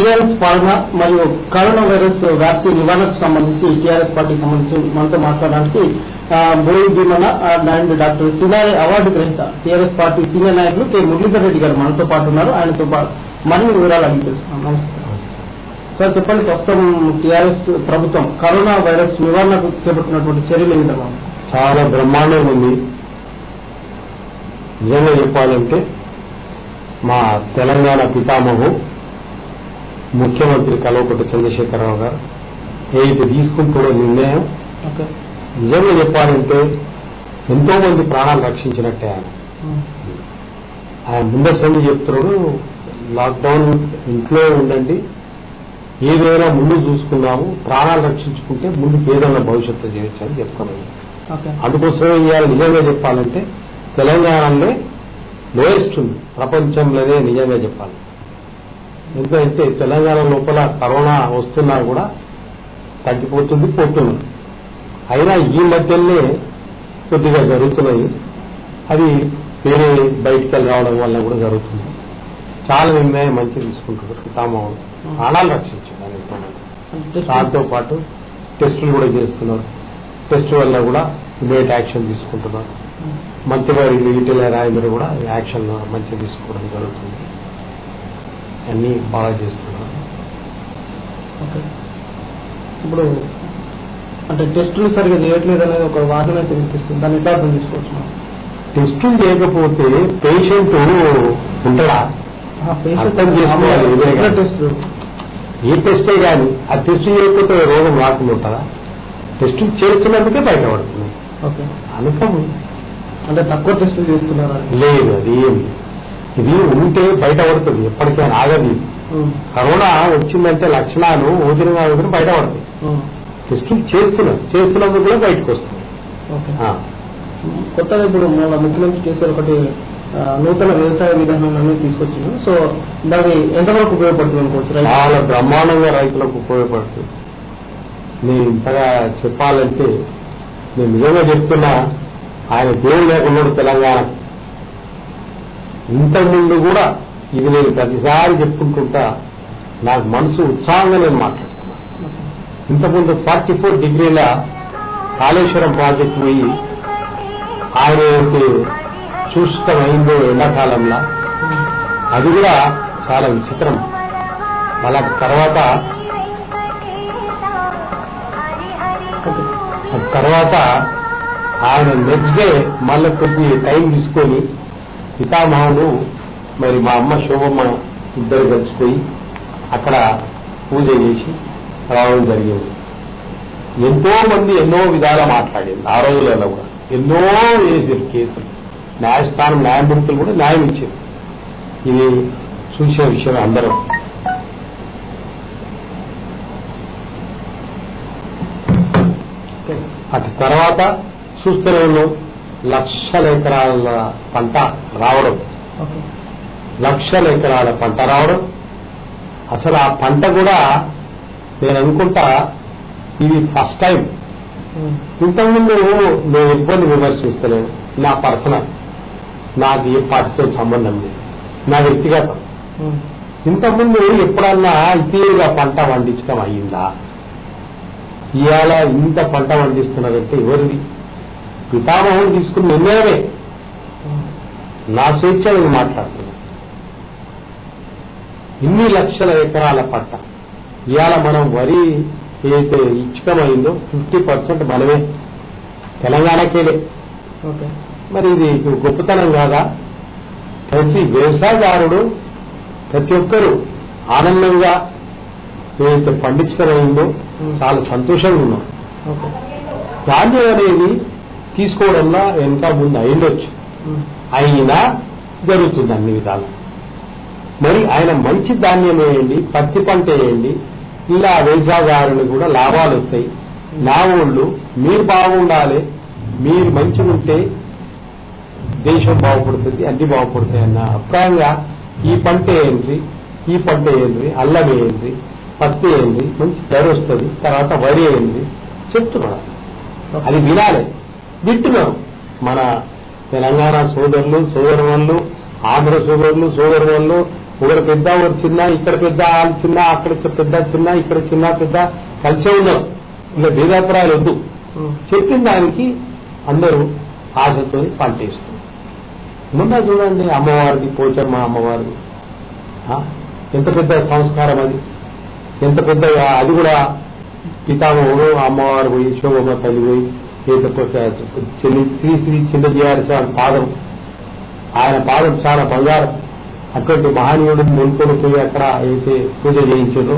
TRS పాలన మరియు corona virus వ్యాప్తి నివారణకు సంబంధించి టీఆర్ఎస్ పార్టీకి సంబంధించి మనతో మాట్లాడడానికి Boyi Bheemanna and doctor Cinare award గ్రహీత టీఆర్ఎస్ పార్టీ సీనియర్ నాయకులు కె మురళీధర్ రెడ్డి గారు మనతో పాటు ఉన్నారు. ఆయనతో మరిన్ని వివరాలు అడిగి తెలుసుకున్నాం. నమస్కారం సార్. చెప్పండి, ప్రస్తుతం టీఆర్ఎస్ ప్రభుత్వం కరోనా వైరస్ నివారణకు చేపట్టినటువంటి చర్యలు ఏ విధంగా? చాలా బ్రహ్మాండంగా ఉంది. నిజంగా చెప్పాలంటే మా తెలంగాణ పితామహు ముఖ్యమంత్రి కల్వకుంట్ల చంద్రశేఖరరావు గారు ఏదైతే తీసుకుంటున్న నిర్ణయం నిజంగా చెప్పాలంటే ఎంతో మంది ప్రాణాలు రక్షించినట్టే. ఆయన ముందరి సంది చెప్తున్నాడు, లాక్డౌన్ ఇంట్లో ఉండండి, ఏదైనా ముందు చూసుకున్నాము, ప్రాణాలు రక్షించుకుంటే ముందుకు ఏదైనా భవిష్యత్తు చేయొచ్చు అని చెప్తున్నాను. అందుకోసమే ఇవాళ నిజంగా చెప్పాలంటే తెలంగాణలో లోయెస్ట్ ఉంది ప్రపంచంలోనే. నిజంగా చెప్పాలి, ఎందుకంటే తెలంగాణ లోపల కరోనా వస్తున్నా కూడా తగ్గిపోతుంది, పోతున్నది. అయినా ఈ మధ్యనే కొద్దిగా జరుగుతున్నాయి. అది వేరే బయటికి వెళ్ళి రావడం వల్ల కూడా జరుగుతుంది. చాలా నిర్ణయం మంచి తీసుకుంటున్నారు పితామహుడు, ప్రాణాలు రక్షించారు. దాంతో పాటు టెస్టులు కూడా చేస్తున్నారు. టెస్ట్ వల్ల కూడా ఇమీడియట్ యాక్షన్ తీసుకుంటున్నారు. మంత్రివారి ఈటెల రాజేందర్ కూడా యాక్షన్ మంచిగా తీసుకోవడం జరుగుతుంది. అన్ని బాగా చేస్తున్నారు. ఇప్పుడు అంటే టెస్టులు సరిగ్గా చేయట్లేదు అనేది ఒక వాదన అయితే వినిపిస్తుంది. దాన్ని ఎట్లా అర్థం తీసుకోవచ్చు? టెస్టులు చేయకపోతే పేషెంట్ ఉంటాడా? అర్థం చేసుకోవాలి. టెస్ట్ ఏ టెస్టే కానీ ఆ టెస్ట్ చేయకపోతే రోగం రాకుండా ఉంటుందా? టెస్టులు చేస్తున్నందుకే బయటపడుతుంది. అనుకం అంటే తక్కువ టెస్టులు చేస్తున్నారా? లేదు, అది ఏమి ఇది ఉంటే బయటపడుతుంది, ఎప్పటికైనా ఆగది. కరోనా వచ్చిందంటే లక్షణాలు ఓదినగా బయటపడతాయి. టెస్టులు చేస్తున్నందుకు కూడా బయటకు వస్తుంది. కొత్తగా ఇప్పుడు మన ముఖ్యమంత్రి కేసీఆర్ ఒకటి నూతన వ్యవసాయ విధానాన్ని తీసుకొచ్చింది. సో దాన్ని ఎంతవరకు ఉపయోగపడుతుంది అనుకోవచ్చు? చాలా బ్రహ్మాండంగా రైతులకు ఉపయోగపడుతుంది. నేను ఇంతగా చెప్పాలంటే నేను నిజంగా చెప్తున్నా, ఆయన దేవుడు లేకున్నాడు తెలంగాణ. ఇంతకుముందు కూడా ఇది నేను ప్రతిసారి చెప్పుకుంటుంటా, నాకు మనసు ఉత్సాహంగా నేను మాట్లాడుతున్నా. ఇంతకుముందు 44 డిగ్రీల కాళేశ్వరం ప్రాజెక్టు పోయి ఆయన ఏదైతే చూష్టమైందో ఎండాకాలంలో, అది కూడా చాలా విచిత్రం. మళ్ళా తర్వాత ఆయన నెక్స్ట్ డే మళ్ళీ కొద్ది టైం తీసుకొని పితామహుడు మరి మా అమ్మ శోభమ్మ ఇద్దరు కలిసిపోయి అక్కడ పూజ చేసి రావడం జరిగింది. ఎంతో మంది ఎన్నో విధాలా మాట్లాడింది. ఆ రోజులలో కూడా ఎన్నో వేసారు కేసులు. న్యాయస్థానం న్యాయమూర్తులు కూడా న్యాయం ఇచ్చారు. ఇది చూసే విషయం అందరం. అటు తర్వాత చూస్తూనే ఉన్నాం, లక్షల ఎకరాల పంట రావడం, లక్షల ఎకరాల పంట రావడం. అసలు ఆ పంట కూడా నేను అనుకుంటా ఇది ఫస్ట్ టైం. ఇంతకుముందు నేను ఇబ్బంది విమర్శిస్తలేను, నా పర్సనల్, నాకు ఏ పార్టీతో సంబంధం లేదు, నా వ్యక్తిగతం. ఇంతకుముందు ఎప్పుడన్నా ఇతీగా పంట పండించడం అయ్యిందా? ఇవాళ ఇంత పంట పండిస్తున్నారంటే ఎవరిది? పితామహుడు తీసుకున్న నిర్ణయమే. నా స్వేచ్ఛ నేను మాట్లాడుతున్నా. ఇన్ని లక్షల ఎకరాల పంట ఇవాళ మనం వరి ఏదైతే ఇచ్చకమైందో 50% మనమే, తెలంగాణకేలే. మరి ఇది గొప్పతనం కాదా? ప్రతి వ్యవసాయదారుడు ప్రతి ఒక్కరూ ఆనందంగా ఏదైతే పండించకమైందో చాలా సంతోషంగా ఉన్నాం. ధాన్యం అనేది తీసుకోవడంలో ఎంత ముందు అయిండొచ్చు, అయినా జరుగుతుంది అన్ని విధాలు. మరి ఆయన మంచి ధాన్యం వేయండి, పత్తి పంట వేయండి, ఇలా వ్యవసాయదారులు కూడా లాభాలు వస్తాయి. నా ఊళ్ళు మీరు బాగుండాలి, మీరు మంచిగా ఉంటే దేశం బాగుపడుతుంది, అన్ని బాగుపడతాయి అన్న అభిప్రాయంగా ఈ పంట వేయండి, ఈ పంట వేయండి, అల్లం వేయండి, పత్తి వేయండి, మంచి ధర వస్తుంది, తర్వాత వరి వేయండి చెప్తున్నారు. అది వినాలి, వింటున్నాం. మన తెలంగాణ సోదరులు సోదరులు, ఆంధ్ర సోదరులు సోదరులు, ఒకరు పెద్ద ఒకరు చిన్న, ఇక్కడ పెద్ద వాళ్ళు చిన్న, అక్కడ పెద్ద చిన్న, ఇక్కడ చిన్న పెద్ద కలిసే ఉన్నారు. ఇలా భేదాభిప్రాయాలు వద్దు. చెప్పిన దానికి అందరూ ఆశతో పంటేస్తారు. ముందా చూడండి అమ్మవారిది, పోచమ్మ అమ్మవారిది ఎంత పెద్ద సంస్కారం అది, ఎంత పెద్ద. అది కూడా పితామహుడు అమ్మవారు పోయి శోభమ్మ తల్లి పోయి శ్రీ శ్రీ చిన్నజీవారి పాదం, ఆయన పాదం చాలా బంగారం. అటువంటి మహనీయుడిని నిలుకొని పోయి అక్కడ అయితే పూజ చేయించారో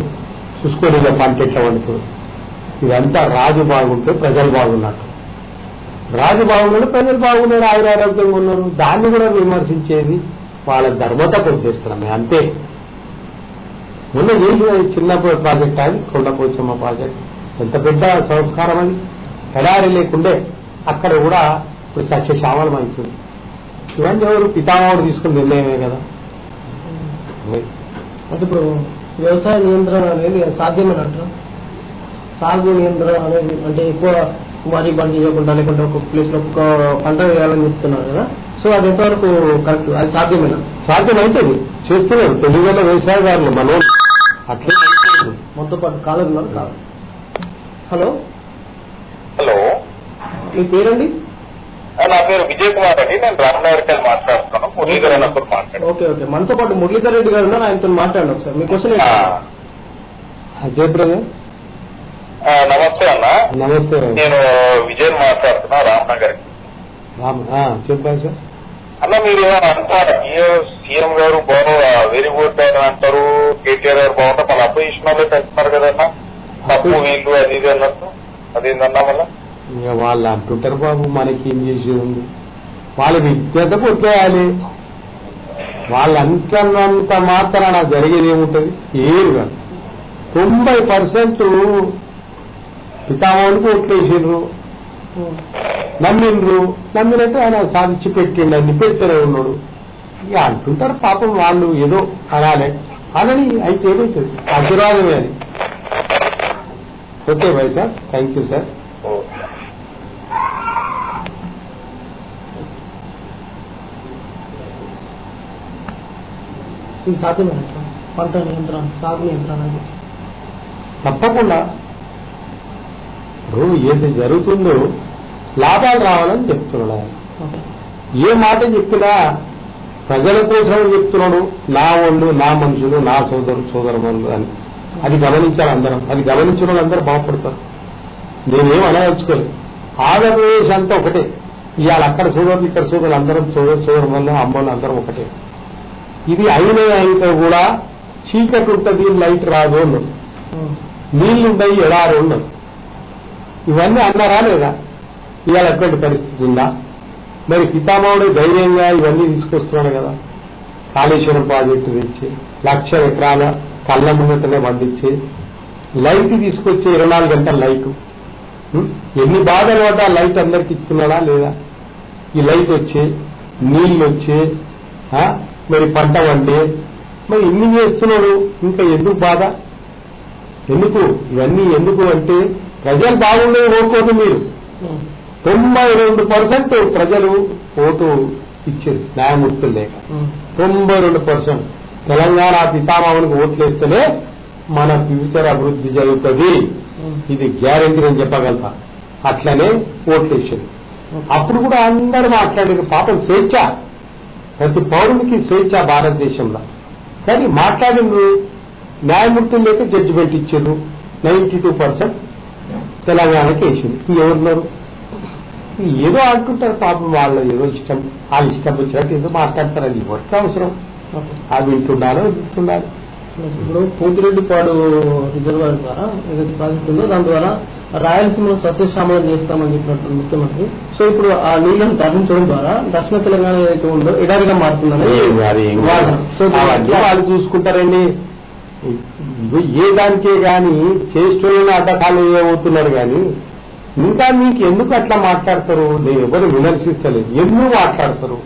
చూసుకొని పంటెట్ల వండుతుంది. ఇదంతా రాజు బాగుంటే ప్రజలు బాగున్నట్టు. రాజు బాగున్నాడు, ప్రజలు బాగున్నారు, ఆయురారోగ్యంగా ఉన్నారు. దాన్ని కూడా విమర్శించేది వాళ్ళ ధర్మత చేస్తున్నాం అంతే. మొన్న చేసిన చిన్న ప్రాజెక్ట్ అది కొండపోచమ్మ ప్రాజెక్ట్ ఎంత పెద్ద సంస్కారం అది. ఎడారి లేకుండే అక్కడ కూడా ఇప్పుడు సస్యశ్యామలం అవుతుంది. ఇవన్నీ ఎవరు పితామహుడు తీసుకుని నిర్ణయమే కదా. అంటే ఇప్పుడు వ్యవసాయ నియంత్రణ అనేది సాధ్యమేనంట. సాగు నియంత్రణ అనేది అంటే ఎక్కువ వరి పంట చేయకుండా లేకుంటే ఒక ప్లేస్ లో ఒక పంట వేయాలని చెప్తున్నారు కదా. సో అది ఎంతవరకు కరెక్ట్, అది సాధ్యమేనా? సాధ్యమైతుంది, చేస్తున్నారు తెలుగులో వ్యవసాయదారులు మనం అట్లే మొత్తం పాటు కాలం కాదు. హలో హలో, మీ పేరండి? నా పేరు విజయ్ కుమార్ అండి. నేను రామనగర్ మాట్లాడుతున్నాను. మురళీధర్ అన్నప్పుడు మాట్లాడు. ఓకే ఓకే, మనతో పాటు మురళీధర్ రెడ్డి గారు ఉన్నారు, ఆయనతో మాట్లాడండి ఒకసారి. మీ క్వశ్చన్ జయ బ్రదర్. నమస్తే అన్న. నమస్తే. నేను విజయ్ మాట్లాడుతున్నా రామనగర్. చెప్పండి సార్. అన్న మీరు అంటారు సీఎం గారు వెరీ గుడ్ అని అంటారు, కేటీఆర్ గారు బాగుంటారు, మన అపోజిషన్ వాళ్ళే పెంచుతున్నారు కదన్నా తప్పు వీళ్ళు అది ఇది అన్నట్టు. అదేందన్నా మళ్ళా వాళ్ళు అంటుంటారు బాబు, మనకి ఏం చేసేది ఉంది. వాళ్ళ విద్యత కొట్టేయాలి. వాళ్ళు అంత మాత్రాన జరిగేది ఏముంటుంది? ఏమి కాదు. 90% పితామహుడికి ఓట్లేసిండ్రు, నమ్మినట్టు ఆయన సాధించి పెట్టిండు, అన్ని పెడితేనే ఉన్నాడు. ఇక అంటుంటారు పాపం వాళ్ళు ఏదో అనాలి అనని. అయితే ఏమవుతుంది? ఆశీర్వాదమే అది. Okay bye sir, thank you sir. పంట నియంత్రణ, సాగు నియంత్రణ తప్పకుండా. ఇప్పుడు ఏది జరుగుతుందో లాభాలు రావాలని చెప్తున్నాడు ఆయన. ఏ మాట చెప్పినా ప్రజల కోసం చెప్తున్నాడు. నా వాళ్ళు, నా మనుషులు, నా సోదరులు అని. అది గమనించాలి అందరం. అది గమనించిన వాళ్ళందరూ బాగుపడతారు. నేనేం అనదలుచుకోలేదు. ఆంధ్రప్రదేశ్ అంతా ఒకటే. ఇవాళ అక్కడ సోదరులు, ఇక్కడ సోదరులు, అందరం సోదరు వల్ల అమ్మలు అందరం ఒకటే. ఇది అయినా కూడా చీకటి ఉంటుంది, లైట్ రాదు అన్నాడు. నీళ్లుండయి, ఎడారు ఉండదు. ఇవన్నీ అన్నారా లేదా? ఇవాళ ఎటువంటి పరిస్థితి ఉందా? మరి పితామహుడు ధైర్యంగా ఇవన్నీ తీసుకొస్తున్నాడు కదా. కాళేశ్వరం ప్రాజెక్టు తెచ్చి 1,00,000 ఎకరాల కళ్ళ ముందటనే పండించి లైట్ తీసుకొచ్చి 24 గంటల లైటు. ఎన్ని బాధలు పడ్డా లైట్ అందరికి ఇస్తున్నాడా లేదా? ఈ లైట్ వచ్చి, నీళ్లు వచ్చి, మరి పంట వండి, మరి ఇన్ని చేస్తున్నాడు. ఇంకా ఎందుకు బాధ? ఎందుకు ఇవన్నీ ఎందుకు అంటే ప్రజలు బాగుండే ఓటుకోదు. మీరు 92% ప్రజలు ఓటు ఇచ్చారు న్యాయమూర్తులు లేక. 92% తెలంగాణ పితామహునికి ఓట్లు వేస్తేనే మన ఫ్యూచర్ అభివృద్ధి జరుగుతుంది. ఇది గ్యారెంటీ అని చెప్పగలుగుతా. అట్లనే ఓట్లు వేసారు. అప్పుడు కూడా అందరూ మాట్లాడారు. పాపం స్వేచ్ఛ, ప్రతి పౌరునికి స్వేచ్ఛ భారతదేశంలో. కానీ మాట్లాడింది న్యాయమూర్తులు లేక జడ్జిమెంట్ ఇచ్చారు. 92% తెలంగాణకి వేసింది. ఎవరున్నారు? ఏదో అంటుంటారు పాపం. వాళ్ళ ఏదో ఇష్టం, వాళ్ళు ఇష్టం వచ్చినట్టు ఏదో మాట్లాడతారు. అది ఎవరికి అవసరం? అది వింటున్నారో వింటున్నారు. ఇప్పుడు పోతిరెడ్డిపాడు రిజర్వాయర్ ద్వారా ఏదైతే ప్రాజెక్ట్ ఉందో దాని ద్వారా రాయలసీమలో సస్యశ్యామలం చేస్తామని చెప్పినట్టు ముఖ్యమంత్రి. సో ఇప్పుడు ఆ నీళ్లను తరలించడం ద్వారా దక్షిణ తెలంగాణ ఏదైతే ఉందో ఎడారిగా మారుతుందని వాళ్ళు చూసుకుంటారండి. ఏ దానికే గాని చేస్తున్న అడ్డకాలు ఏమవుతున్నారు కానీ ఇంకా మీకు ఎందుకు అట్లా మాట్లాడతారు? నేను ఎవరు విమర్శిస్తలేదు. ఎందుకు మాట్లాడతారు?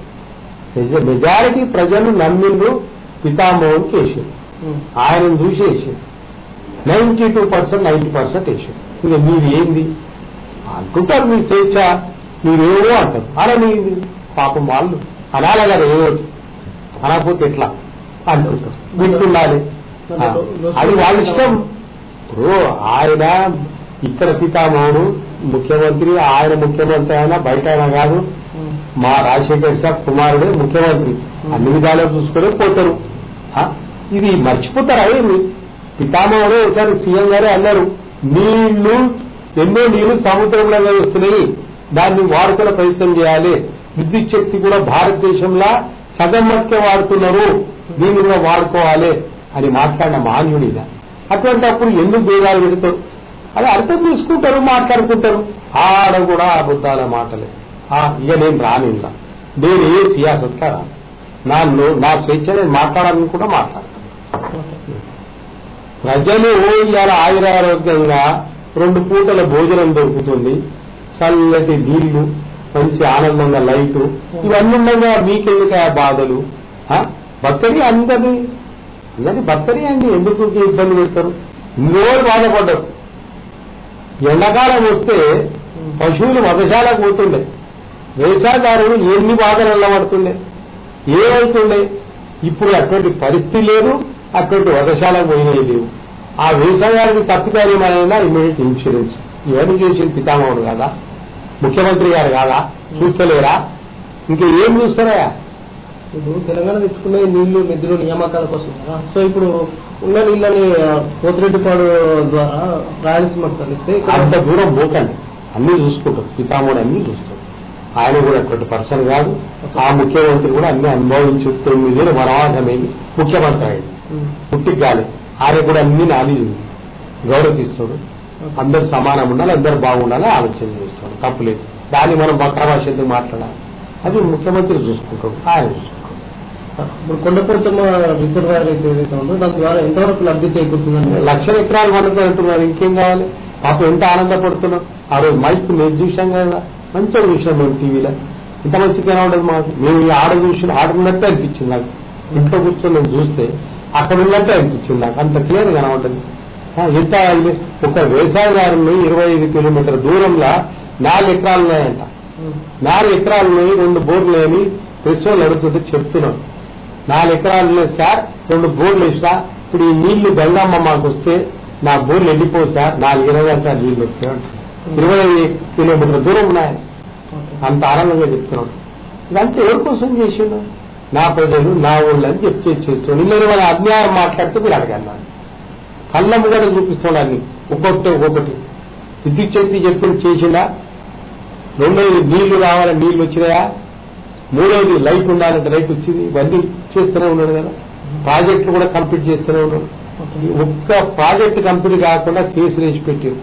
మెజారిటీ ప్రజలు నమ్మిండ్రు పితామహుని వేసారు. ఆయనను చూసి వేసారు. 92% 90% వేసారు. ఇక మీరు ఏంది అంటుంటారు? మీరు స్వేచ్ఛ, మీరేమో అంటారు. అలా మీరు పాపం వాళ్ళు అనాలి కదా. ఏదో అనకపోతే ఎట్లా? అంటుంటారు. వింటుండాలి, అది వాళ్ళ ఇష్టం. ఇప్పుడు ఆయన ఇక్కడ పితామహుడు ముఖ్యమంత్రి, ఆయన ముఖ్యమంత్రి అయినా బయట అయినా కాదు, మా రాజశేఖర్ సార్ కుమారుడే ముఖ్యమంత్రి, అన్ని విధాలు చూసుకునే పోతారు. ఇది మర్చిపోతారా ఏమి? పితామహుడు ఒకసారి సీఎం గారే అన్నారు, ఎన్నో నీళ్లు సముద్రంలో వస్తున్నాయి, దాన్ని వాడుకునే ప్రయత్నం చేయాలి, విద్యుత్ శక్తి కూడా భారతదేశంలో సగం మట్టుకే వాడుతున్నారు, దీన్ని కూడా వాడుకోవాలి అని మాట్లాడిన మాన్యుడిగా. అటువంటిప్పుడు ఎందుకు భేదాలు పెడతారు? అది అర్థం చేసుకుంటారు, మాట్లాడుకుంటారు. ఆడ కూడా అబద్ధాల మాటలే. ఇక నేను రానిలా, నేను ఏ సియాసత్గా రాను, నా స్వేచ్ఛ నేను మాట్లాడాలని కూడా మాట్లాడతాను. ప్రజలు ఇవాళ ఆయురారోగ్యంగా 2 పూటల భోజనం దొరుకుతుంది, చల్లటి నీళ్లు, మంచి ఆనందంగా లైటు, ఇవన్నీ ఉండగా మీకెందుకు ఆ బాధలు? బత్తరి అందరి బత్తరి అండి, ఎందుకు ఇబ్బంది పెడతారు? ఇన్నో బాధపడ్డారు. ఎండాకాలం వస్తే పశువులు వధశాలకు పోతుండే, వ్యవసాయదారులు ఎన్ని బాధలు వెళ్ళబడుతుండే, ఏమవుతుండే? ఇప్పుడు అటువంటి పరిస్థితి లేదు, అటువంటి వధశాలకు పోయినవి లేవు. ఆ వ్యవసాయానికి తప్పిదారేమైనా ఇమ్మీడియట్ ఇన్సూరెన్స్ ఇవన్నీ చేసిన పితామహుడు కాదా, ముఖ్యమంత్రి గారు కాదా? చూస్తలేరా? ఇంకా ఏం చూస్తారా? ఇప్పుడు తెలంగాణ తెచ్చుకునే నీళ్లు నిధులు నియామకాల కోసం కదా. సో ఇప్పుడు ఉన్న నీళ్ళని పోతిరెడ్డిపాడు ద్వారా రాయలసీమకు తరలిస్తే అంత దూరం పోకండి, అన్ని చూసుకుంటారు. పితామహుడు అన్ని చూస్తారు. ఆయన కూడా అటువంటి పర్సన్ కాదు. ఆ ముఖ్యమంత్రి కూడా అన్ని అనుభవించి 9 ఏళ్ళు వనవాసమేమి ముఖ్యమంత్రి అయ్యాడు, పుట్టికి గాలి. ఆయన కూడా అన్ని నాలుగు గౌరవిస్తాడు. అందరు సమానం ఉండాలి, అందరు బాగుండాలి ఆలోచన చేస్తాడు, తప్పులేదు. దాన్ని మనం బక్ర భాష ఎందుకు మాట్లాడాలి? అది ముఖ్యమంత్రి చూసుకుంటాడు, ఆయన చూసుకుంటాడు. ఇప్పుడు కొండపోచమ్మ రిజర్వాయర్ ఏదైతే ఉందో దాని ద్వారా ఎంతవరకు లబ్ధి చేకూరుతుందండి? 1,00,000 ఎకరాలు పండుగ అంటున్నారు, ఇంకేం కావాలి? పాపం ఎంత ఆనందపడుతున్నాం. ఆ రోజు మైక్ మేము చూసాం కదా, మంచిగా చూసాం మేము టీవీలో. ఇంత మంచిగా ఉండదు మాకు. మేము ఈ ఆడ చూసిన ఆడ ఉన్నట్టే అనిపించింది నాకు. ఇంట్లో కూర్చొని నేను చూస్తే అక్కడ ఉన్నట్టే అనిపించింది నాకు, అంత క్లియర్ గా ఉంటుంది. ఎంత ఒక వ్యవసాయదారుని 25 కిలోమీటర్ల దూరంలో 4 ఎకరాలు ఉన్నాయంట. 4 ఎకరాలున్నాయి, 2 బోర్లు అని ప్రెస్వాళ్ళు అడుగుతుంటే చెప్తున్నాం. 4 ఎకరాలు లేదు సార్, 2 బోర్లు వేసినా ఇప్పుడు ఈ నీళ్లు గంగమ్మ మాకు వస్తే నా బోర్లు ఎండిపోవు సార్, 4-20 గంటల నీళ్లు వస్తాయి. 25 కిలోమీటర్ల దూరం ఉన్నాయి. అంత ఆనందంగా చెప్తున్నాం. ఇదంతా ఎవరి కోసం చేసిండు? నా ప్రజలు నా ఊళ్ళని అని చెప్తే చేస్తున్నాడు. మీరు మన అన్యాయం మాట్లాడితే మీరు అడగన్నారు. కళ్ళ ముందర చూపిస్తున్నాడు ఒక్కొక్కటి. విద్యుత్ శక్తి చెప్పి చేసిందా? 2వ నీళ్లు రావాలని నీళ్లు వచ్చినాయా? 3వది లైట్ ఉండాలంటే లైట్ వచ్చింది. ఇవన్నీ చేస్తూనే ఉన్నాడు కదా. ప్రాజెక్టులు కూడా కంప్లీట్ చేస్తూనే ఉన్నాడు. ఒక్క ప్రాజెక్టు కంప్లీట్ కాకుండా కేసులు వేసి పెట్టారు.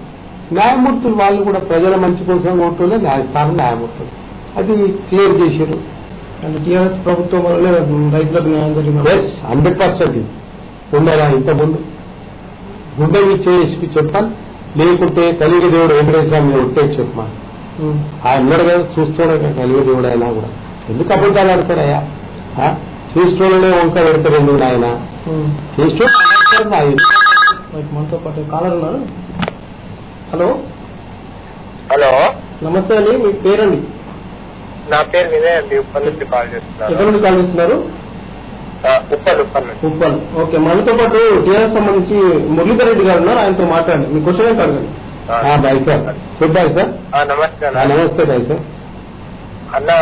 న్యాయమూర్తులు వాళ్ళు కూడా ప్రజల మంచి కోసం ఉంటుండే న్యాయస్థానం న్యాయమూర్తులు అది క్లియర్ చేశారు. అంటే టీఆర్ఎస్ ప్రభుత్వం వల్లే రైతులకు న్యాయం జరిగింది. 100% ఉండరా? ఇంతకుముందు గుండెవి చేసి చెప్పాలి, లేకుంటే కలిగి దేవుడు వెంకటేశ్వరాన్ని ఉంటే చెప్పాలి. ఆయన ఉన్నాడు కదా, చూస్తున్నాడు కదా కలిగి దేవుడు అయినా కూడా. ఎందుకు అబద్ధాలు ఆడతారయ్యా? చేస్తూనే వంక పెడతారు ఎందుకు ఆయన? చేస్తూ మనతో పాటు కాలర్ ఉన్నారు. హలో హలో, నమస్తే అండి, మీ పేరండి? నా పేరు వినయ్ అండి, ఉప్పల్ నుంచి కాల్ చేస్తున్నారు. ఎక్కడ నుండి కాల్ చేస్తున్నారు? ఉప్పల్. ఓకే, మనతో పాటు టీఆర్ఎస్ సంబంధించి మురళీధర్ రెడ్డి గారు ఉన్నారు, ఆయనతో మాట్లాడండి. మీ క్వశ్చన్ ఏంటి అడగండి. Bye sir. Good bye sir. నమస్తే. నమస్తే బాయ్ సార్. అన్నా,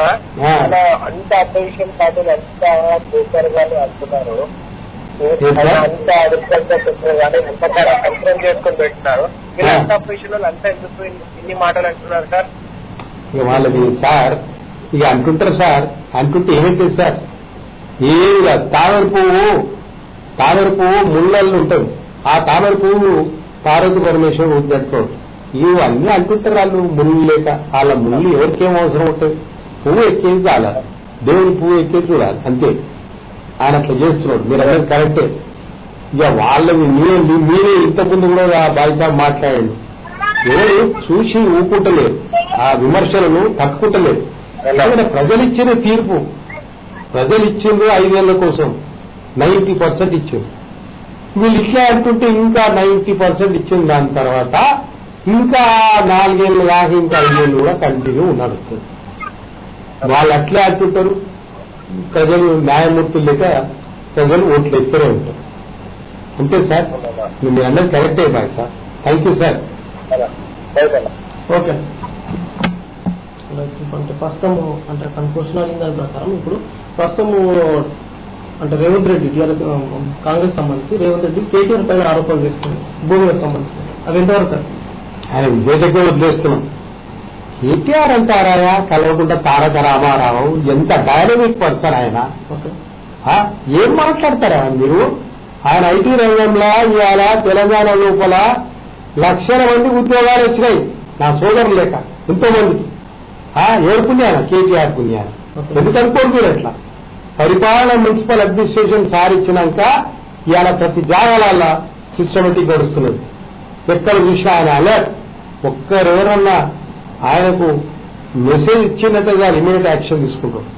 అంత అపోజిషన్ పార్టీలు అంతా కేసీఆర్ గారు అంటున్నారు, అంతా అగ్రికల్చర్ సెక్టర్ కానీ ఎంత కంట్రోల్ చేసుకొని పెట్టినారు. మీరు అంత అపోజిషన్ వాళ్ళు అంతా ఎందుకు ఇన్ని మాటలు అంటున్నారు సార్? ఇక వాళ్ళది సార్, ఇక అంటుంటారు సార్. అంటుంటే ఏమైతే సార్, ఏం కాదు. తామర పువ్వు ముళ్ళల్లో ఉంటుంది. ఆ తామర పువ్వు పార్వతి పరమేశ్వరం ఊద్దట్టుకోడు. ఇవన్నీ అంటుంటారు వాళ్ళు. ముళ్ళు లేక వాళ్ళ ముళ్ళు ఎవరికేం అవసరం ఉంటుంది? పువ్వు ఎక్కేది చాలా, దేవుని పువ్వు ఎక్కేది చూడాలి అంతే. ఆయన అట్లా చేస్తున్నాడు. మీరు అనేది కరెక్టే. ఇక వాళ్ళని మీరే ఇంతకుముందు కూడా బాధ్యత మాట్లాడండి. ఎవరు చూసి ఊపుకుంటలేరు, ఆ విమర్శలను తట్టుకుంటలేరు. ప్రజలిచ్చిన తీర్పు, ప్రజలిచ్చిండ్రు 5 ఏళ్ల కోసం 90% ఇచ్చింది. వీళ్ళు ఇట్లా అంటుంటే ఇంకా 90% ఇచ్చింది. దాని తర్వాత ఇంకా 4 ఏళ్ళు దాకా ఇంకా 5 ఏళ్ళు కూడా కంటిన్యూ నడుస్తుంది. వాళ్ళు అట్లే అంటుంటారు. ప్రజలు న్యాయమూర్తులు లేక ప్రజలు ఓట్లు ఇస్తూనే ఉంటారు. అంతే సార్, మీరు అన్నది కరెక్టే bye sir. Thank you sir. Okay. అంటే ప్రస్తుతము అంటే తన క్వశ్చన్ అడిగిన దాని ప్రకారం ఇప్పుడు ప్రస్తుతము అంటే రేవంత్ రెడ్డి టీఆర్ఎస్ కాంగ్రెస్ సంబంధించి రేవంత్ రెడ్డి కేటీఆర్ పైన ఆరోపణలు చేస్తుంది భూములకు సంబంధించి, అవి ఎంతవరకు సార్? ఆయన విజేతగా వదిలేస్తున్నాం. కేటీఆర్ అంటారా కలవకుండా తారక రామారావు ఎంత డైనమిక్ పర్సన్ ఆయన. ఏం మాట్లాడతారా మీరు? ఆయన ఐటీ రంగంలో ఇవాళ తెలంగాణ లోపల లక్షల మంది ఉద్యోగాలు వచ్చినాయి నా సోదరులు లేక ఎంతో మందికి. ఎవరు పుణ్యాన? కేటీఆర్ పుణ్యాన. ఎందుకు అనుకోరు ఎట్లా? పరిపాలన మున్సిపల్ అడ్మినిస్ట్రేషన్ సారిచ్చినాక ఇవాళ ప్రతి జాగాల సిస్టమేటిక్ గడుస్తున్నది. ఎక్కడ చూసినా ఆయన అలర్ట్. ఒక్కరెవరన్నా ఆయనకు మెసేజ్ ఇచ్చినట్టుగా ఇమీడియట్ యాక్షన్ తీసుకుంటారు.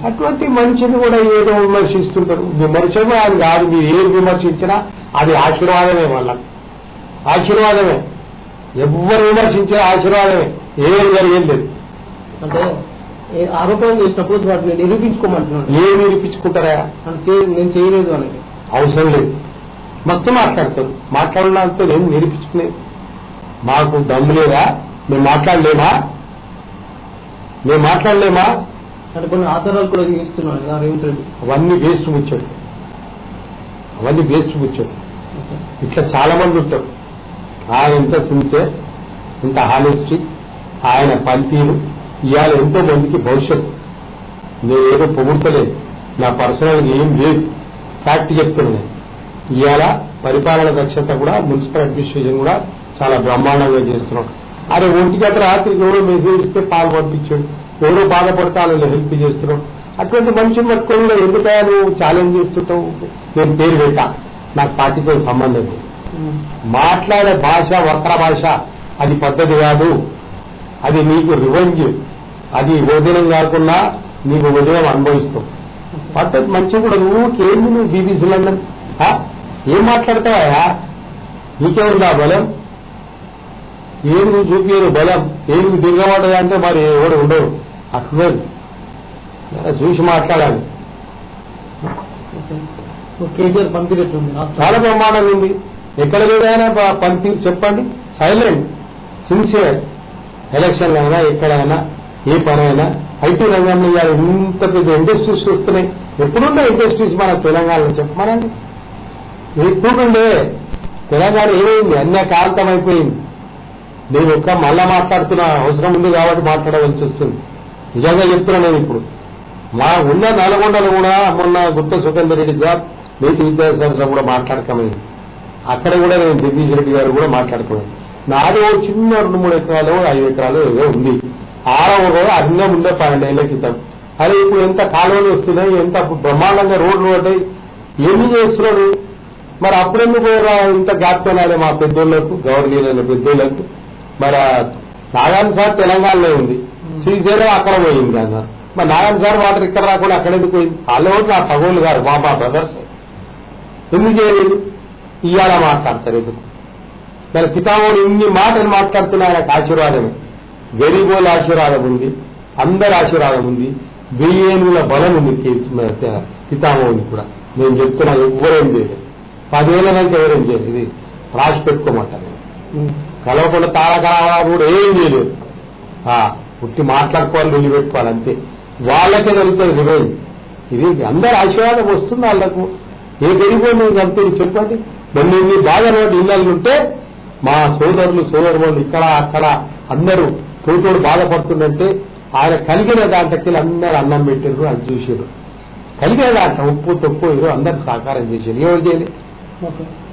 అటువంటి మనిషిని కూడా ఏదో విమర్శిస్తుంటారు. విమర్శమే అది కాదు, మీరు ఏది విమర్శించినా అది ఆశీర్వాదమే. వాళ్ళకి ఆశీర్వాదమే. ఎవరు విమర్శించినా ఆశీర్వాదమే. ఏం జరిగేది లేదు. అంటే ఆరోపణలు చేసినప్పుడు వాటిని నిరూపించుకోమంటున్నాను. ఏం నిరూపించుకుంటారా? నేను చేయలేదు అనేది అవసరం లేదు. మస్తు మాట్లాడతారు. మాట్లాడినంతో నేను నిరూపించుకునేది. మాకు దమ్ము లేదా? మేము మాట్లాడలేమా? అంటే కొన్ని ఆధారాలు కూడా ఇస్తున్నాను కదా రేవంత్ రెడ్డి. అవన్నీ వేస్ట్ ముచ్చాడు. ఇట్లా చాలా మంది ఉంటారు. ఆయన ఎంత సిన్సియర్, ఎంత హానెస్టీ, ఆయన పనితీరు ఇవాళ ఎంతో మందికి భవిష్యత్తు. నేనేదో పొగుడతలేదు, నా పర్సనల్ ఏం లేదు, ఫ్యాక్ట్ చెప్తున్నాను. ఇవాళ పరిపాలన దక్షత కూడా మున్సిపల్ అడ్మినిస్ట్రేషన్ కూడా చాలా బ్రహ్మాండంగా చేస్తున్నాం. అరే ఒంటి గంట రాత్రికి ఎవరో మెసేజ్ ఇస్తే పాలు పంపించాడు, ఎవరో బాధపడతా వాళ్ళని హెల్ప్ చేస్తున్నాం. అటువంటి మనిషిని పట్టుకొని ఎందుకయా నువ్వు ఛాలెంజ్ చేస్తుంటావు? నేను పేరు పెట్టా, నాకు పార్టీతో సంబంధం లేదు. మాట్లాడే భాష వక్ర భాష అది పద్ధతి కాదు. అది నీకు రివెంజ్, అది వదినం కాకుండా నీకు వదినం అనుభవిస్తావు. పద్ధతి మంచిగా కూడా నువ్వుకేంది? నువ్వు బీబీసీ లండన్ ఏం మాట్లాడతావా? నీకేముందా బలం? ఏమి నువ్వు చూపించరు బలం? ఏమి దిగబడదా అంటే మరి ఎవరు ఉండవు. అట్లా చూసి మాట్లాడాలి. కేసీఆర్ పనితీరు చాలా బ్రహ్మాండంగా ఉంది. ఎక్కడ లేదైనా పనితీరు చెప్పండి. Silent, sincere. ఎలక్షన్లు అయినా ఎక్కడైనా ఏ పనైనా ఐటీ రంగంలో ఇవాళ ఇంత పెద్ద ఇండస్ట్రీస్ వస్తున్నాయి. ఎప్పుడుండే ఇండస్ట్రీస్ మన తెలంగాణలో చెప్పమనండి. ఎప్పుడుండే తెలంగాణ ఏమైంది? అన్యకాంతం అయిపోయింది. నేను మళ్ళా మాట్లాడుతున్న అవసరం ఉంది కాబట్టి మాట్లాడవలసి వస్తుంది. నిజంగా చెప్తున్నా. నేను ఇప్పుడు మా ఉన్న నల్గొండలు కూడా మొన్న గుత్త సుఖేందర్ రెడ్డి సార్ నీతి విద్యాశాఖ కూడా మాట్లాడకమైంది. అక్కడ కూడా నేను జగదీష్ రెడ్డి గారు కూడా మాట్లాడుకున్నాను. నాది చిన్న 2-3 ఎకరాలు 5 ఎకరాలు ఏదో ఉంది. 6వ రోజు అన్నీ ఉండే 12 ఏళ్ల క్రితం. అదే ఇప్పుడు ఎంత కాలువలు వస్తున్నాయి, ఎంత బ్రహ్మాండంగా రోడ్లు పడ్డాయి, ఏమి చేస్తున్నాడు? మరి అప్పుడెందుకు ఇంత గాత్తున్నాడే మా పెద్దోళ్లకు, గవర్నీలైన పెద్దోళ్లకు? మరి నాగాన్ సార్ తెలంగాణలో ఉంది, శ్రీశైలం అక్కడ పోయింది కదా. మరి నాగాన్ సార్ వాటర్ ఇక్కడ రాకుండా అక్కడ ఎందుకు పోయింది? వాళ్ళు నా పగోళ్ళు గారు మా బ్రదర్స్. ఎందుకు చేయలేదు? ఇవాళ మాట్లాడతారు ఎందుకు? మరి పితామహుడు ఇన్ని మాటలు మాట్లాడుతున్నా ఆయనకు ఆశీర్వాదమే. గరీబోల ఆశీర్వాదం ఉంది, అందరి ఆశీర్వాదం ఉంది, 1000 ఏనుగుల బలం ఉంది పితామహుడికి కూడా. నేను చెప్తున్నా, ఎవరేం చేయలేదు. 10 ఏళ్ళనంటే ఎవరేం చేయలేదు. ఇది రాసి పెట్టుకోమంటారు. కలవకుండా తారక రామారావు కూడా ఏం చేయలేదు. పుట్టి మాట్లాడుకోవాలి, నిలబెట్టుకోవాలి అంతే. వాళ్ళకే జరుగుతుంది రివెంజ్. ఇది అందరి ఆశీర్వాదం వస్తుంది వాళ్లకు. ఏ గరీబోళ్ళు అంతే చెప్పండి. మొన్న ఇన్ని బాగా ఇళ్ళలు ఉంటే మా సోదరులు ఇక్కడ అక్కడ అందరూ తోటోడు బాధపడుతుందంటే ఆయన కలిగిన దాంట్లోకి అందరూ అన్నం పెట్టారు, అది చూసారు. కలిగిన దాంట్లో ఉప్పు తప్పు ఏదో అందరూ సహకారం చేశారు. ఎవరు చేయలేదు?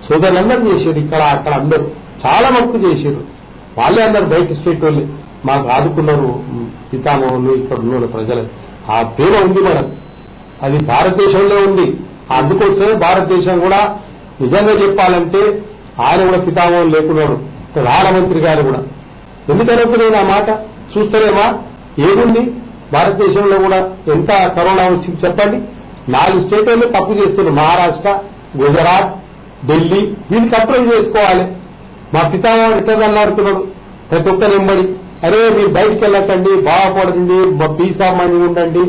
సోదరులందరూ చేశారు. ఇక్కడ అక్కడ అందరూ చాలా మక్కువ చేశారు. వాళ్ళే అందరూ బయట స్టేట్ వాళ్ళే మాకు ఆదుకున్నారు. పితామహులు ఇక్కడ ఉన్న ప్రజలు ఆ పేరు ఉంది మనం. అది భారతదేశంలో ఉంది. అందుకోసమే భారతదేశం కూడా నిజంగా చెప్పాలంటే ఆయన కూడా పితామహులు లేకున్నాడు. ప్రధానమంత్రి గారు కూడా. ఎందుకనప్పుడు నేను ఆ మాట చూస్తలేమా? ఏముంది భారతదేశంలో కూడా? ఎంత కరోనా వచ్చింది చెప్పండి. 4 స్టేట్లలో తప్పు చేస్తున్నారు. మహారాష్ట్ర, గుజరాత్, ఢిల్లీ. వీళ్ళకి అప్లై చేసుకోవాలి. మా పితామహుడు ఎట్లా అన్నాడుతున్నాడు ప్రతి ఒక్క నెంబడి. అరే మీరు బయటికి వెళ్ళకండి, బాగుపడండి, పీస్ ఆఫ్ మైండ్ ఉండండి,